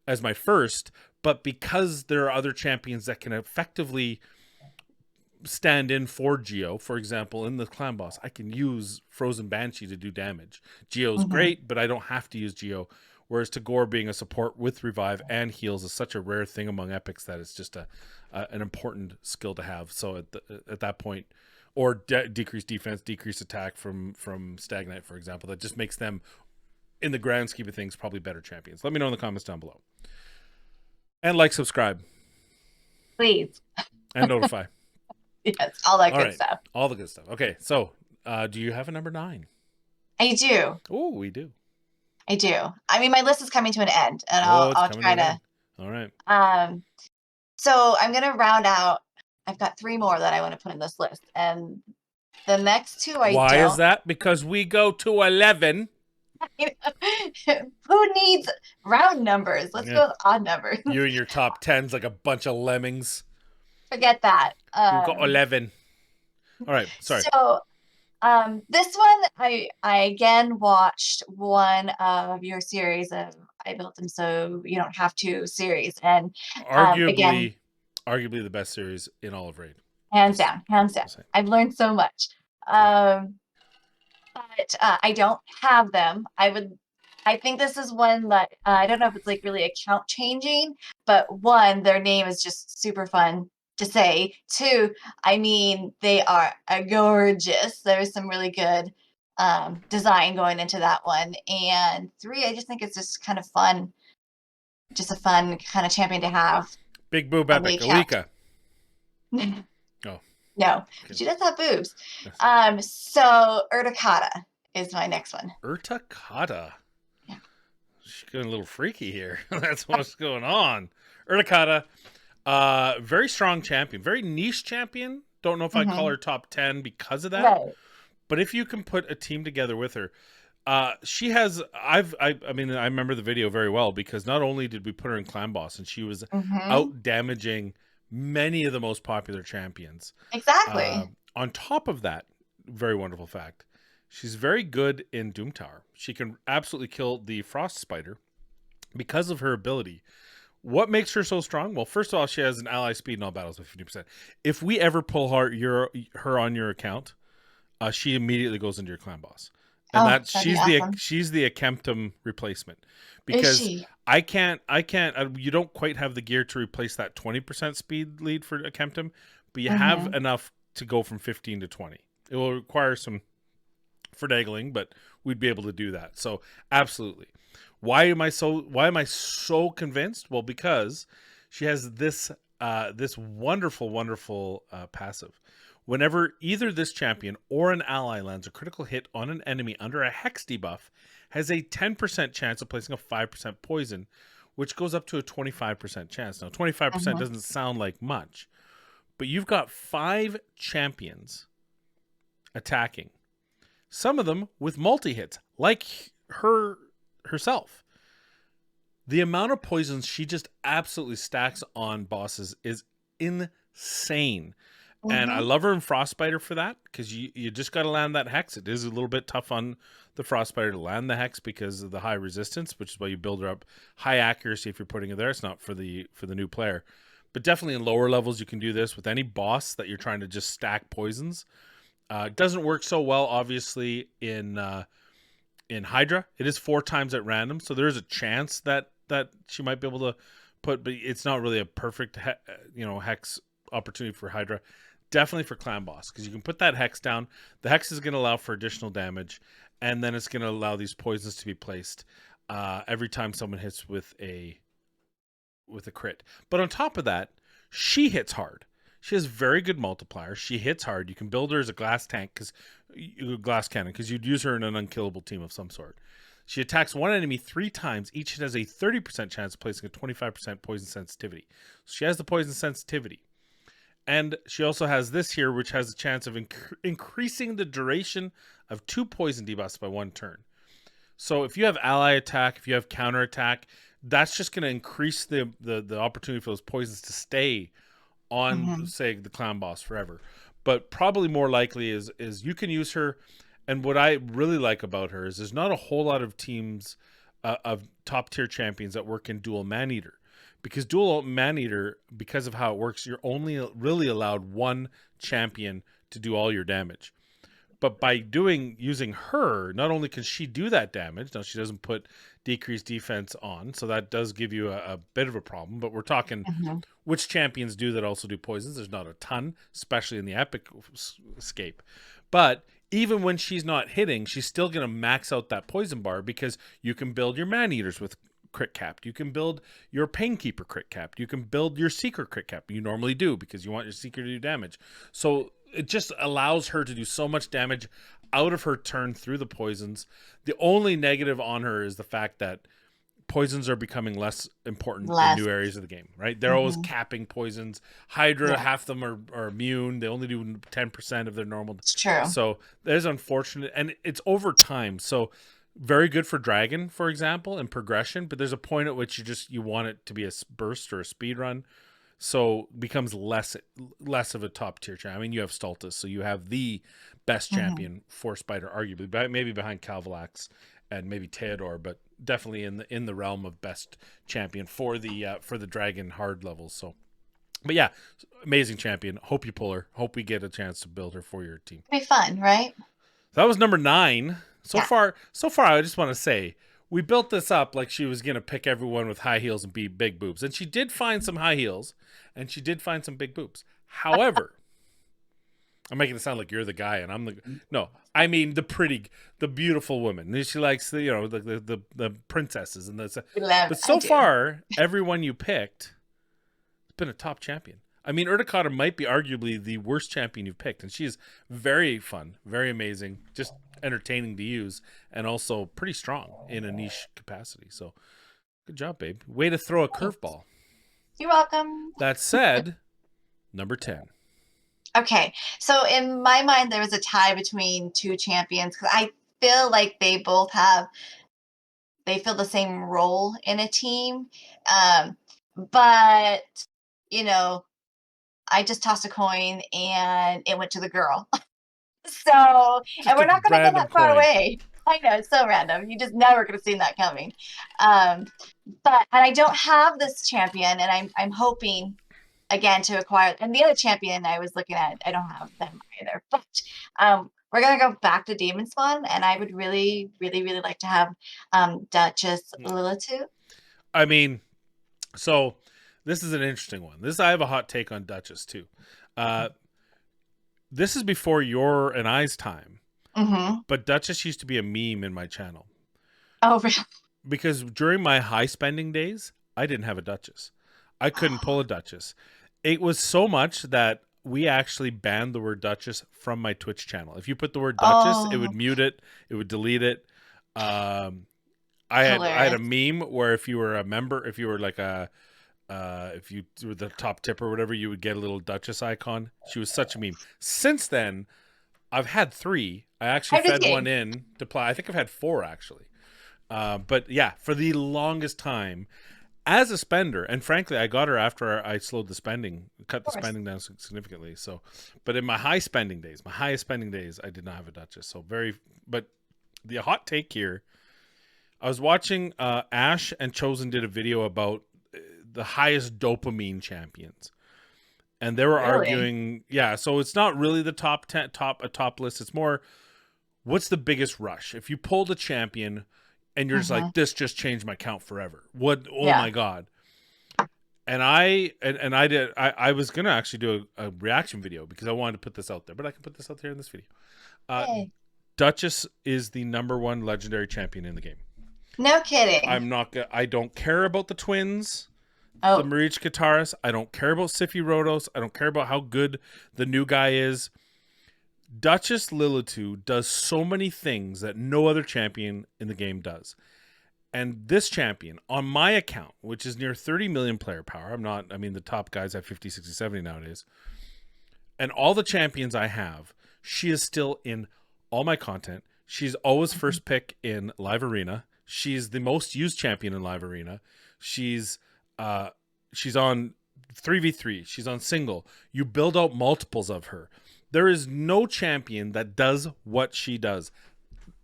Speaker 1: as my first, but because there are other champions that can effectively stand in for Geo, for example, in the clan boss, I can use Frozen Banshee to do damage. Geo's great, but I don't have to use Geo. Whereas Tagor being a support with revive and heals is such a rare thing among epics that it's just an important skill to have. So at that point, or decrease defense, decrease attack from Stag Knight, for example, that just makes them, in the grand scheme of things, probably better champions. Let me know in the comments down below. And like, subscribe.
Speaker 2: Please.
Speaker 1: And notify.
Speaker 2: Yes, all that good stuff.
Speaker 1: All the good stuff. Okay, so do you have a number 9?
Speaker 2: I do.
Speaker 1: Oh, we do.
Speaker 2: I do. I mean, my list is coming to an end, and I'll try to.
Speaker 1: All right.
Speaker 2: So I'm gonna round out. I've got 3 more that I want to put in this list, and the next 2 I
Speaker 1: Why
Speaker 2: don't.
Speaker 1: is that? Because we go to 11.
Speaker 2: Who needs round numbers? Let's go with odd numbers.
Speaker 1: You and your top 10s like a bunch of lemmings.
Speaker 2: Forget that.
Speaker 1: We've got 11. All right, sorry.
Speaker 2: So, this one, I again watched one of your series of I Built Them So You Don't Have to series, and
Speaker 1: arguably the best series in all of Raid.
Speaker 2: Hands down. I've learned so much. But I don't have them. I think this is one that I don't know if it's like really account changing, but 1, their name is just super fun to say. 2, I mean, they are gorgeous. There's some really good design going into that one. And 3, I just think it's just kind of fun. Just a fun kind of champion to have.
Speaker 1: Big boob epic, Alika.
Speaker 2: Oh. No,
Speaker 1: okay.
Speaker 2: She does have boobs. Yes. So Erata is my next one.
Speaker 1: Erata?
Speaker 2: Yeah.
Speaker 1: She's getting a little freaky here. That's what's going on. Erata, very strong champion, very niche champion. Don't know if I'd call her top 10 because of that. Right. But if you can put a team together with her, she has. I mean, I remember the video very well because not only did we put her in clan boss, and she was out damaging many of the most popular champions.
Speaker 2: Exactly.
Speaker 1: On top of that, very wonderful fact, she's very good in Doom Tower. She can absolutely kill the Frost Spider because of her ability. What makes her so strong? Well, first of all, she has an ally speed in all battles of 50%. If we ever pull her on your account, she immediately goes into your clan boss. And she's the Akemptum replacement. Because I can't you don't quite have the gear to replace that 20% speed lead for Akemptum, but you have enough to go from 15 to 20. It will require some finagling, but we'd be able to do that. So absolutely. Why am I so convinced? Well, because she has this wonderful passive. Whenever either this champion or an ally lands a critical hit on an enemy under a hex debuff, has a 10% chance of placing a 5% poison, which goes up to a 25% chance. Now, 25% doesn't sound like much, but you've got 5 champions attacking. Some of them with multi-hits, like herself. The amount of poisons she just absolutely stacks on bosses is insane. And I love her in Frostbiter for that, because you just got to land that hex. It is a little bit tough on the Frostbiter to land the hex because of the high resistance, which is why you build her up. High accuracy if you're putting her there. It's not for the new player. But definitely in lower levels, you can do this with any boss that you're trying to just stack poisons. It doesn't work so well, obviously, in in Hydra, it is 4 times at random, so there is a chance that she might be able to put, but it's not really a perfect hex opportunity for Hydra. Definitely for Clan Boss, because you can put that hex down. The hex is going to allow for additional damage, and then it's going to allow these poisons to be placed every time someone hits with a crit. But on top of that, she hits hard. She has very good multiplier. She hits hard. You can build her as a glass cannon, because you'd use her in an unkillable team of some sort. She attacks one enemy 3 times. Each hit has a 30% chance of placing a 25% poison sensitivity. So she has the poison sensitivity. And she also has this here, which has a chance of increasing the duration of 2 poison debuffs by 1 turn. So if you have ally attack, if you have counter attack, that's just going to increase the opportunity for those poisons to stay on, say, the Clan Boss forever. But probably more likely is you can use her. And what I really like about her is there's not a whole lot of teams of top tier champions that work in dual man-eater. Because dual man-eater, because of how it works, you're only really allowed 1 champion to do all your damage. But by using her, not only can she do that damage, now she doesn't put decreased defense on, so that does give you a bit of a problem. But we're talking which champions do that also do poisons. There's not a ton, especially in the epic escape. But even when she's not hitting, she's still going to max out that poison bar, because you can build your man-eaters with crit capped. You can build your Painkeeper crit capped. You can build your Seeker crit capped. You normally do, because you want your Seeker to do damage. So it just allows her to do so much damage out of her turn through the poisons. The only negative on her is the fact that poisons are becoming less important in new areas of the game, right? They're always capping poisons. Hydra, half of them are immune. They only do 10% of their normal.
Speaker 2: It's true.
Speaker 1: So that is unfortunate, and it's over time. So very good for Dragon, for example, and progression, but there's a point at which you want it to be a burst or a speed run. So becomes less of a top tier champion. I mean, you have Stultus, so you have the best champion for Spider, arguably, maybe behind Calvalax and maybe Theodore, but definitely in the realm of best champion for the Dragon hard levels. So, but yeah, amazing champion. Hope you pull her. Hope we get a chance to build her for your team.
Speaker 2: It'd be fun, right?
Speaker 1: That was number 9. So far, I just want to say, we built this up like she was going to pick everyone with high heels and be big boobs. And she did find some high heels, and she did find some big boobs. However, I'm making it sound like you're the guy, and I'm the... No, I mean the beautiful woman. She likes the princesses. But so far, everyone you picked has been a top champion. I mean, Urticata might be arguably the worst champion you've picked, and she is very fun, very amazing, just entertaining to use, and also pretty strong in a niche capacity. So, good job, babe. Way to throw a curveball.
Speaker 2: You're welcome.
Speaker 1: That said, number 10.
Speaker 2: Okay, so in my mind, there was a tie between 2 champions, because I feel like they fill the same role in a team, but I just tossed a coin and it went to the girl. So, and we're not going to go that far away. I know, it's so random. You just never could have seen that coming. But I don't have this champion, and I'm hoping again to acquire. And the other champion I was looking at, I don't have them either. But we're gonna go back to Demon Spawn, and I would really, really, really like to have Duchess Lilu.
Speaker 1: I mean, so this is an interesting one. I have a hot take on Duchess too. This is before your and I's time. But Duchess used to be a meme in my channel.
Speaker 2: Oh, really?
Speaker 1: Because during my high spending days, I didn't have a Duchess. I couldn't pull a Duchess. It was so much that we actually banned the word Duchess from my Twitch channel. If you put the word Duchess, it would mute it. It would delete it. I had a meme where if you were a member, if you were like if you were the top tip or whatever, you would get a little Duchess icon. She was such a meme. Since then, I've had 3. I actually fed one in to play. I think I've had 4 actually. But yeah, for the longest time, as a spender, and frankly, I got her after I slowed the spending, cut the spending down significantly. So, but in my highest spending days, I did not have a Duchess. So but the hot take here, I was watching Ash and Chosen did a video about the highest dopamine champions. And they were arguing, so it's not really the top list. It's more what's the biggest rush? If you pulled a champion and you're just like, this just changed my count forever. What? Oh my God. And I was going to actually do a reaction video because I wanted to put this out there, but I can put this out there in this video. Duchess is the #1 legendary champion in the game.
Speaker 2: No kidding.
Speaker 1: I don't care about the twins.
Speaker 2: Oh.
Speaker 1: The Marich Kataris. I don't care about Sify Rodos. I don't care about how good the new guy is. Duchess Lilu does so many things that no other champion in the game does. And this champion, on my account, which is near 30 million player power, the top guys have 50, 60, 70 nowadays. And all the champions I have, she is still in all my content. She's always first pick in Live Arena. She's the most used champion in Live Arena. She's on 3v3. She's on single. You build out multiples of her. There is no champion that does what she does.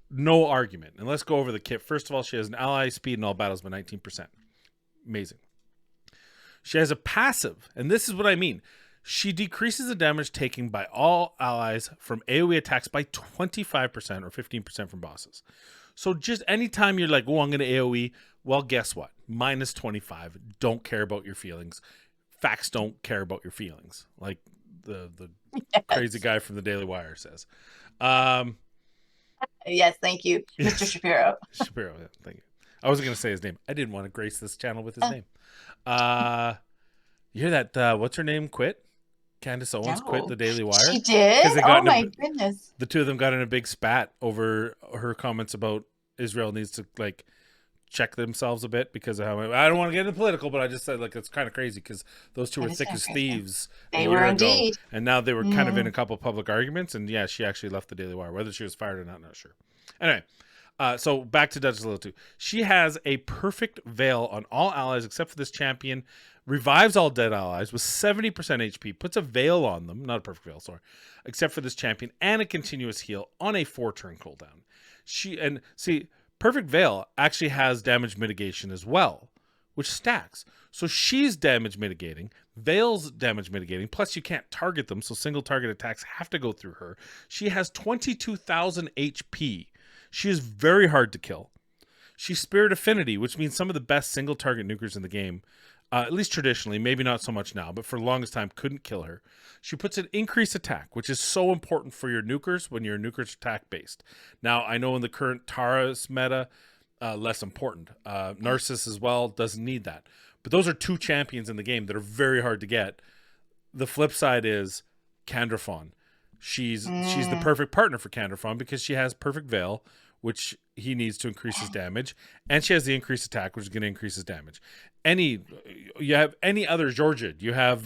Speaker 1: No argument. And let's go over the kit. First of all, she has an ally speed in all battles by 19%. Amazing. She has a passive, and this is what I mean. She decreases the damage taken by all allies from AoE attacks by 25% or 15% from bosses. So just anytime you're like, oh, I'm going to AoE, well, guess what? Minus 25. Don't care about your feelings. Facts don't care about your feelings. Like the crazy guy from the Daily Wire says.
Speaker 2: Yes, thank you, Mr. Shapiro.
Speaker 1: Shapiro, yeah, thank you. I wasn't going to say his name. I didn't want to grace this channel with his name. You hear that, what's her name, quit? Candace Owens quit the Daily Wire.
Speaker 2: She did? Oh, my goodness.
Speaker 1: The two of them got in a big spat over her comments about Israel needs to, like, check themselves a bit because of how I don't want to get into political, but I just said, like, it's kind of crazy because those two were thick as thieves.
Speaker 2: They were indeed.
Speaker 1: And now they were kind of in a couple public arguments, and yeah, she actually left the Daily Wire. Whether she was fired or not, not sure. Anyway, so back to Duchess Lilu. She has a perfect veil on all allies except for this champion, revives all dead allies with 70% HP, puts a veil on them, not a perfect veil, sorry, except for this champion, and a continuous heal on a 4-turn cooldown. Perfect Veil actually has damage mitigation as well, which stacks. So she's damage mitigating, Veil's damage mitigating, plus you can't target them, so single target attacks have to go through her. She has 22,000 HP. She is very hard to kill. She's Spirit Affinity, which means some of the best single target nukers in the game, at least traditionally, maybe not so much now, but for the longest time couldn't kill her. She puts an increased attack, which is so important for your nukers when you're nukers attack based. Now, I know in the current Tara's meta, less important. Narcissus as well doesn't need that. But those are two champions in the game that are very hard to get. The flip side is Candrafon. She's the perfect partner for Candrafon because she has Perfect Veil, which he needs to increase his damage, and she has the increased attack, which is going to increase his damage. You have any other Georgid, you have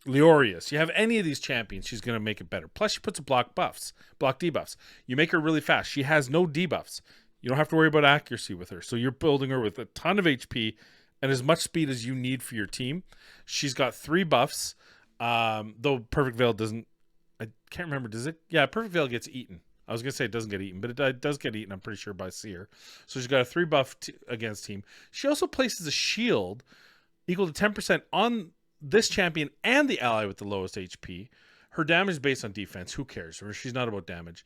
Speaker 1: Leorius, you have any of these champions, she's going to make it better. Plus, she puts a block debuffs. You make her really fast. She has no debuffs. You don't have to worry about accuracy with her. So you're building her with a ton of HP and as much speed as you need for your team. She's got 3 buffs, though Perfect Veil doesn't. I can't remember. Does it? Yeah, Perfect Veil gets eaten. I was going to say it doesn't get eaten, but it does get eaten, I'm pretty sure, by Seer. So she's got a 3 buff against team. She also places a shield equal to 10% on this champion and the ally with the lowest HP. Her damage is based on defense. Who cares? She's not about damage.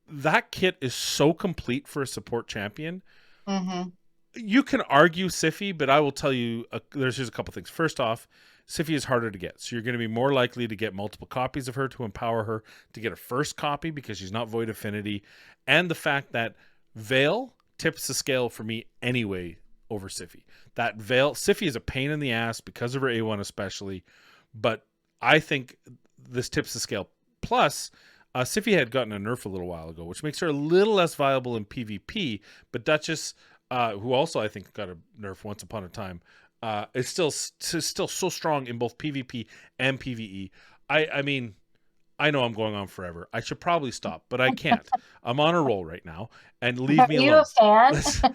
Speaker 1: That kit is so complete for a support champion.
Speaker 2: Mm-hmm.
Speaker 1: You can argue Sify, but I will tell you, there's just a couple things. First off, Sify is harder to get. So you're going to be more likely to get multiple copies of her to empower her to get a first copy because she's not Void Affinity. And the fact that Veil tips the scale for me anyway over Sify. That Veil, Sify is a pain in the ass because of her A1 especially, but I think this tips the scale. Plus, Sify had gotten a nerf a little while ago, which makes her a little less viable in PvP, but Duchess, who also I think got a nerf once upon a time, is still so strong in both PvP and PvE. I mean, I know I'm going on forever. I should probably stop, but I can't. I'm on a roll right now, and leave me alone.
Speaker 2: Are you a fan?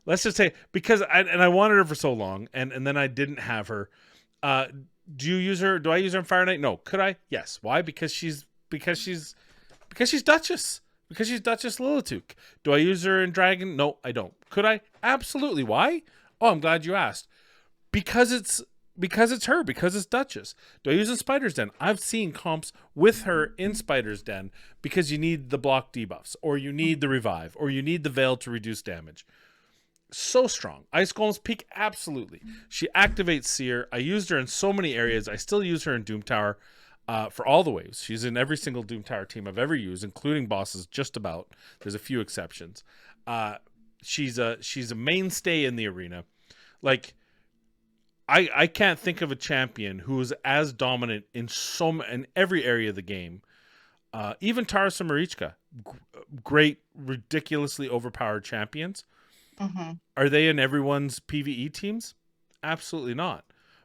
Speaker 1: Let's just say, because I wanted her for so long, and then I didn't have her. Do you use her? Do I use her in Fire Knight? No. Could I? Yes. Why? Because she's Duchess. Because she's Duchess Lilu. Do I use her in Dragon? No, I don't. Could I? Absolutely. Why? Oh, I'm glad you asked. Because Because it's her, because it's Duchess. Do I use in Spider's Den? I've seen comps with her in Spider's Den because you need the block debuffs, or you need the revive, or you need the veil to reduce damage. So strong. Ice Golem's Peak, absolutely. She activates Seer. I used her in so many areas. I still use her in Doom Tower for all the waves. She's in every single Doom Tower team I've ever used, including bosses, just about. There's a few exceptions. She's a mainstay in the arena. Like, I can't think of a champion who is as dominant in every area of the game. Even Taras and Marichka, great, ridiculously overpowered champions.
Speaker 2: Mm-hmm.
Speaker 1: Are they in everyone's PvE teams? Absolutely not.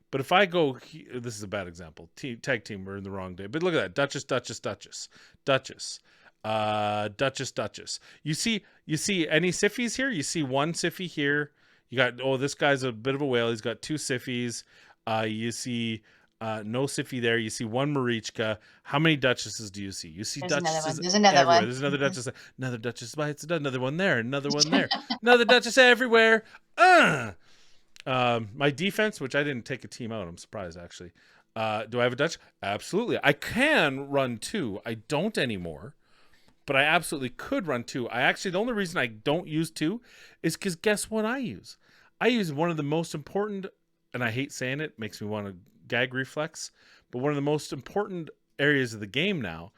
Speaker 1: But if I go, this is a bad example. Tag team, we're in the wrong day. But look at that, Duchess. You see any Siffies here? You see one Siffy here. You got, this guy's a bit of a whale. He's got two Siffies. You see no Siffy there. You see one Marichka. How many Duchesses do you see? You see Duchesses
Speaker 2: There's another
Speaker 1: everywhere.
Speaker 2: one.
Speaker 1: There's another Duchess. Another Duchess bites. Another one there. Another one there. Another Duchess everywhere. My defense, which I didn't take a team out. I'm surprised, actually. Do I have a Dutch? Absolutely. I can run 2. I don't anymore. But I absolutely could run 2. The only reason I don't use 2 is because guess what I use? I use one of the most important, and I hate saying it, makes me want to gag reflex, but one of the most important areas of the game now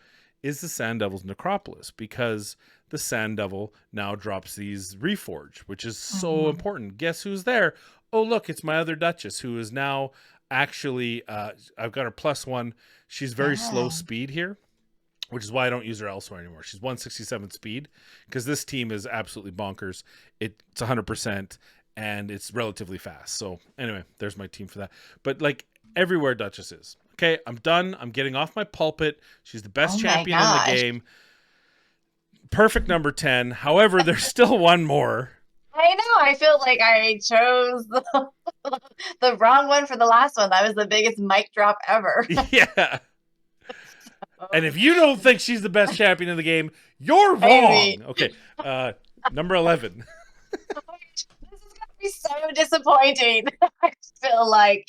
Speaker 1: is the Sand Devil's Necropolis, because the Sand Devil now drops these Reforge, which is so important. Guess who's there? Oh, look, it's my other Duchess, who is now actually, I've got her +1. She's very slow speed here, which is why I don't use her elsewhere anymore. She's 167 speed, because this team is absolutely bonkers. It's 100%, and it's relatively fast. So anyway, there's my team for that. But like everywhere Duchess is. Okay, I'm done. I'm getting off my pulpit. She's the best champion in the game. Perfect number 10. However, there's still one more.
Speaker 2: I know. I feel like I chose the wrong one for the last one. That was the biggest mic drop ever.
Speaker 1: Yeah. And if you don't think she's the best champion in the game, you're wrong. Okay. Number 11.
Speaker 2: This is going to be so disappointing, I feel like.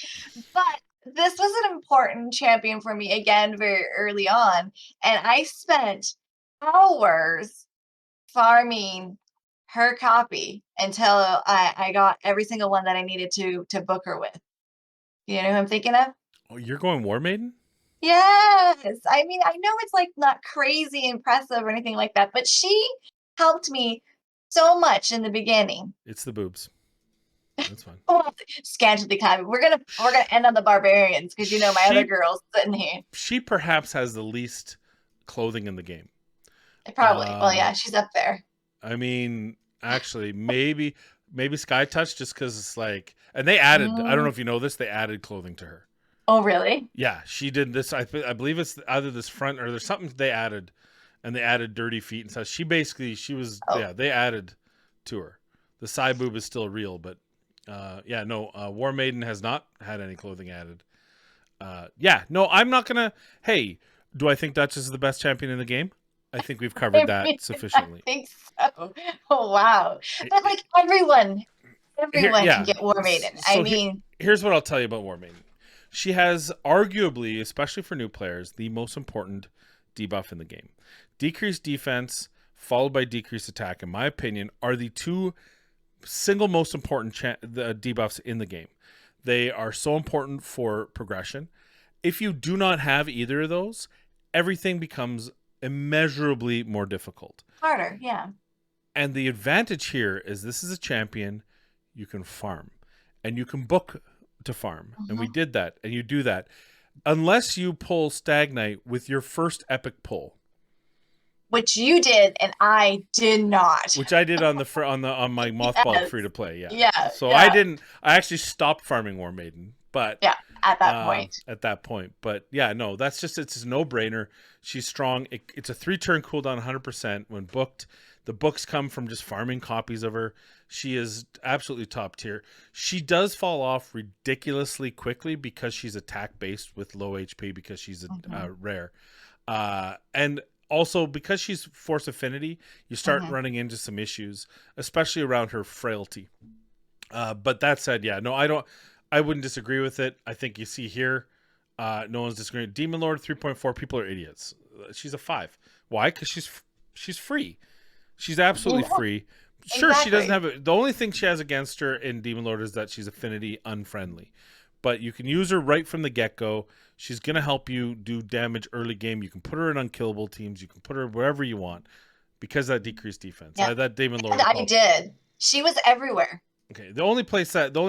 Speaker 2: But this was an important champion for me, again, very early on. And I spent hours farming her copy until I got every single one that I needed to book her with. You know who I'm thinking of?
Speaker 1: Oh, you're going War Maiden?
Speaker 2: Yes. I mean, I know it's like not crazy impressive or anything like that, but she helped me so much in the beginning.
Speaker 1: It's the boobs. That's fine.
Speaker 2: Scantily clad. We're gonna end on the barbarians, because my other girl's sitting here.
Speaker 1: She perhaps has the least clothing in the game.
Speaker 2: Probably. Well, yeah, she's up there.
Speaker 1: I mean, actually, maybe Sky Touch, just because it's like, and they added. I don't know if you know this. They added clothing to her.
Speaker 2: Oh, really?
Speaker 1: Yeah, she did this. I believe it's either this front or there's something they added, and they added dirty feet and stuff. They added to her. The side boob is still real, but War Maiden has not had any clothing added. I'm not gonna. Hey, do I think Duchess is the best champion in the game? I think we've covered that sufficiently.
Speaker 2: I think so. Oh, wow. But like everyone can get War Maiden.
Speaker 1: Here's what I'll tell you about War Maiden. She has arguably, especially for new players, the most important debuff in the game. Decreased defense followed by decreased attack, in my opinion, are the two single most important debuffs in the game. They are so important for progression. If you do not have either of those, everything becomes immeasurably more difficult.
Speaker 2: Harder, yeah.
Speaker 1: And the advantage here is this is a champion you can farm, and you can book to farm. And we did that, and you do that. Unless you pull Stagnite with your first epic pull.
Speaker 2: Which you did, and I did not.
Speaker 1: Which I did on my mothball free to play, yeah.
Speaker 2: Yeah.
Speaker 1: So I actually stopped farming War Maiden. But
Speaker 2: yeah, at that point.
Speaker 1: But yeah, no, it's a no-brainer. She's strong. It's a 3-turn cooldown 100% when booked. The books come from just farming copies of her. She is absolutely top tier. She does fall off ridiculously quickly because she's attack-based with low HP, because she's rare. And also, because she's Force Affinity, you start running into some issues, especially around her frailty. But that said, yeah, no, I don't. I wouldn't disagree with it. I think you see here, no one's disagreeing. Demon Lord 3.4. People are idiots. She's a 5. Why? Because she's free. She's absolutely free. Sure,
Speaker 2: Exactly.
Speaker 1: she doesn't have the only thing she has against her in Demon Lord is that she's affinity unfriendly. But you can use her right from the get-go. She's going to help you do damage early game. You can put her in unkillable teams. You can put her wherever you want because of that decreased defense.
Speaker 2: Yeah.
Speaker 1: That Demon Lord.
Speaker 2: And I did. She was everywhere.
Speaker 1: Okay. The only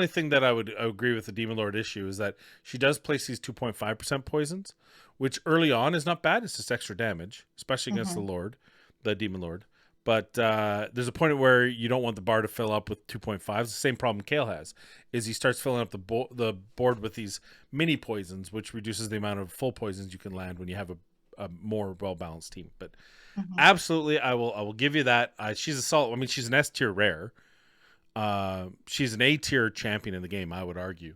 Speaker 1: thing that I would agree with the Demon Lord issue is that she does place these 2.5% poisons, which early on is not bad. It's just extra damage, especially against the Demon Lord. But there's a point where you don't want the bar to fill up with 2.5s. The same problem Kale has is he starts filling up the board with these mini poisons, which reduces the amount of full poisons you can land when you have a more well-balanced team. But absolutely, I will give you that. She's a solid. I mean, she's an S tier rare. She's an A tier champion in the game, I would argue.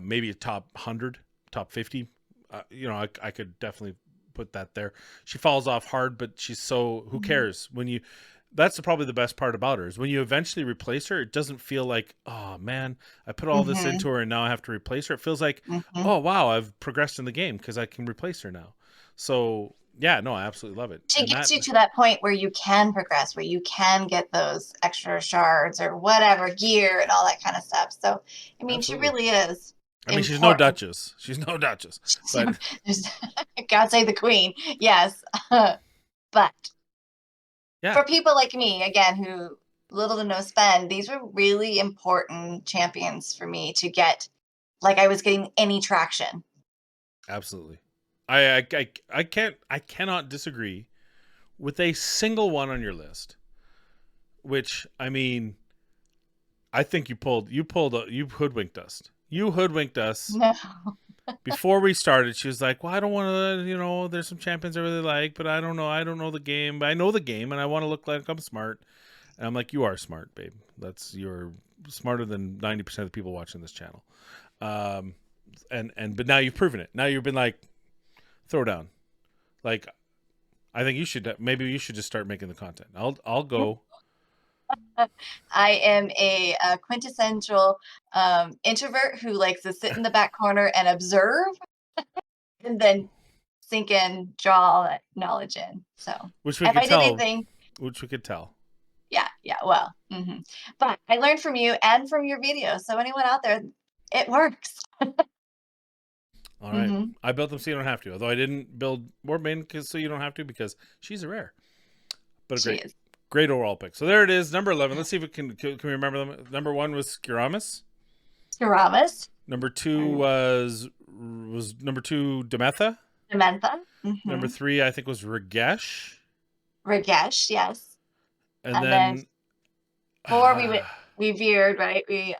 Speaker 1: Maybe a top 100, top 50. I could definitely put that there. She falls off hard, but she's so who cares when you that's probably the best part about her is when you eventually replace her, it doesn't feel like, oh man, I put all this into her and now I have to replace her. It feels like, oh wow, I've progressed in the game because I can replace her now. So yeah, no, I absolutely love it.
Speaker 2: She gets you to that point where you can progress, where you can get those extra shards or whatever gear and all that kind of stuff. So I mean, she really is.
Speaker 1: I mean, she's no Duchess. She's no Duchess. But
Speaker 2: God save the queen. Yes. But for people like me, again, who little to no spend, these were really important champions for me to get, like I was getting any traction.
Speaker 1: Absolutely. I cannot disagree with a single one on your list, which, I mean, I think you hoodwinked us. You hoodwinked us.
Speaker 2: No.
Speaker 1: Before we started, she was like, well, I don't want to, there's some champions I really like, but I don't know. I don't know the game, but I know the game and I want to look like I'm smart. And I'm like, you are smart, babe. You're smarter than 90% of the people watching this channel. But now you've proven it. Now you've been like, throw down. Like, I think you should just start making the content. I'll go.
Speaker 2: I am a quintessential introvert who likes to sit in the back corner and observe and then sink in, draw all that knowledge in. So
Speaker 1: which we could tell. Yeah.
Speaker 2: Well, but I learned from you and from your videos. So anyone out there, it works.
Speaker 1: All right. I built them so you don't have to. Although I didn't build more Maiden so you don't have to because she's a rare. But great overall pick. So there it is, number 11. Let's see if we can we remember them. Number 1 was Scuramus. Number 2 was number 2 Demetha. Number 3 I think was Regesh.
Speaker 2: Yes.
Speaker 1: And then
Speaker 2: 4 we veered, right? We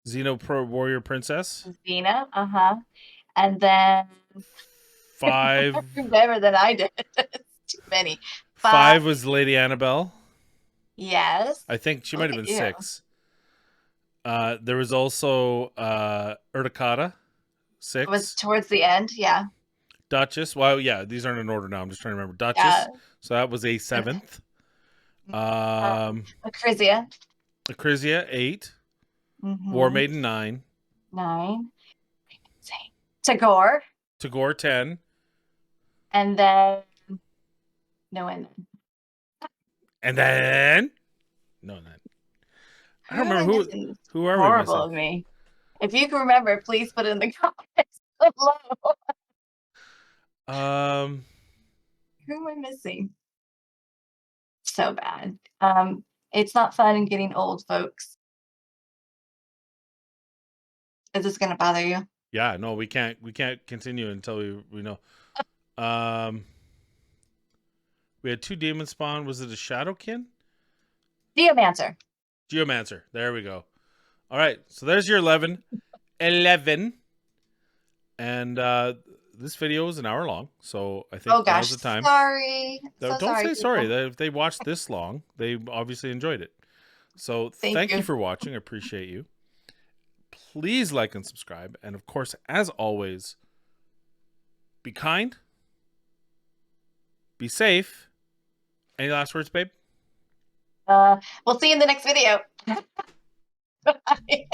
Speaker 1: Xena Pro Warrior Princess.
Speaker 2: Xena, and then
Speaker 1: 5
Speaker 2: better than I did. Too many.
Speaker 1: 5 was Lady Annabelle.
Speaker 2: Yes.
Speaker 1: I think she might have been 6. There was also Erata, 6.
Speaker 2: It was towards the end, yeah.
Speaker 1: Duchess. Well, yeah, these aren't in order now. I'm just trying to remember. Duchess. So that was a 7th.
Speaker 2: Arrisia,
Speaker 1: 8. War Maiden, 9.
Speaker 2: Tagor,
Speaker 1: 10.
Speaker 2: And then
Speaker 1: And then no, not. I don't remember who are we missing?
Speaker 2: Horrible of me. If you can remember, please put it in the comments below. Who am I missing? So bad. It's not fun in getting old, folks. Is this gonna bother you?
Speaker 1: Yeah, no, we can't continue until we know. We had 2 demon spawn. Was it a Shadowkin? Geomancer. There we go. All right, so there's your 11. And this video is an hour long, so I think now's the time.
Speaker 2: Sorry.
Speaker 1: Don't say sorry. If they watched this long, they obviously enjoyed it. So thank you for watching. I appreciate you. Please like and subscribe. And of course, as always, be kind. Be safe. Any last words, babe?
Speaker 2: We'll see you in the next video. Bye.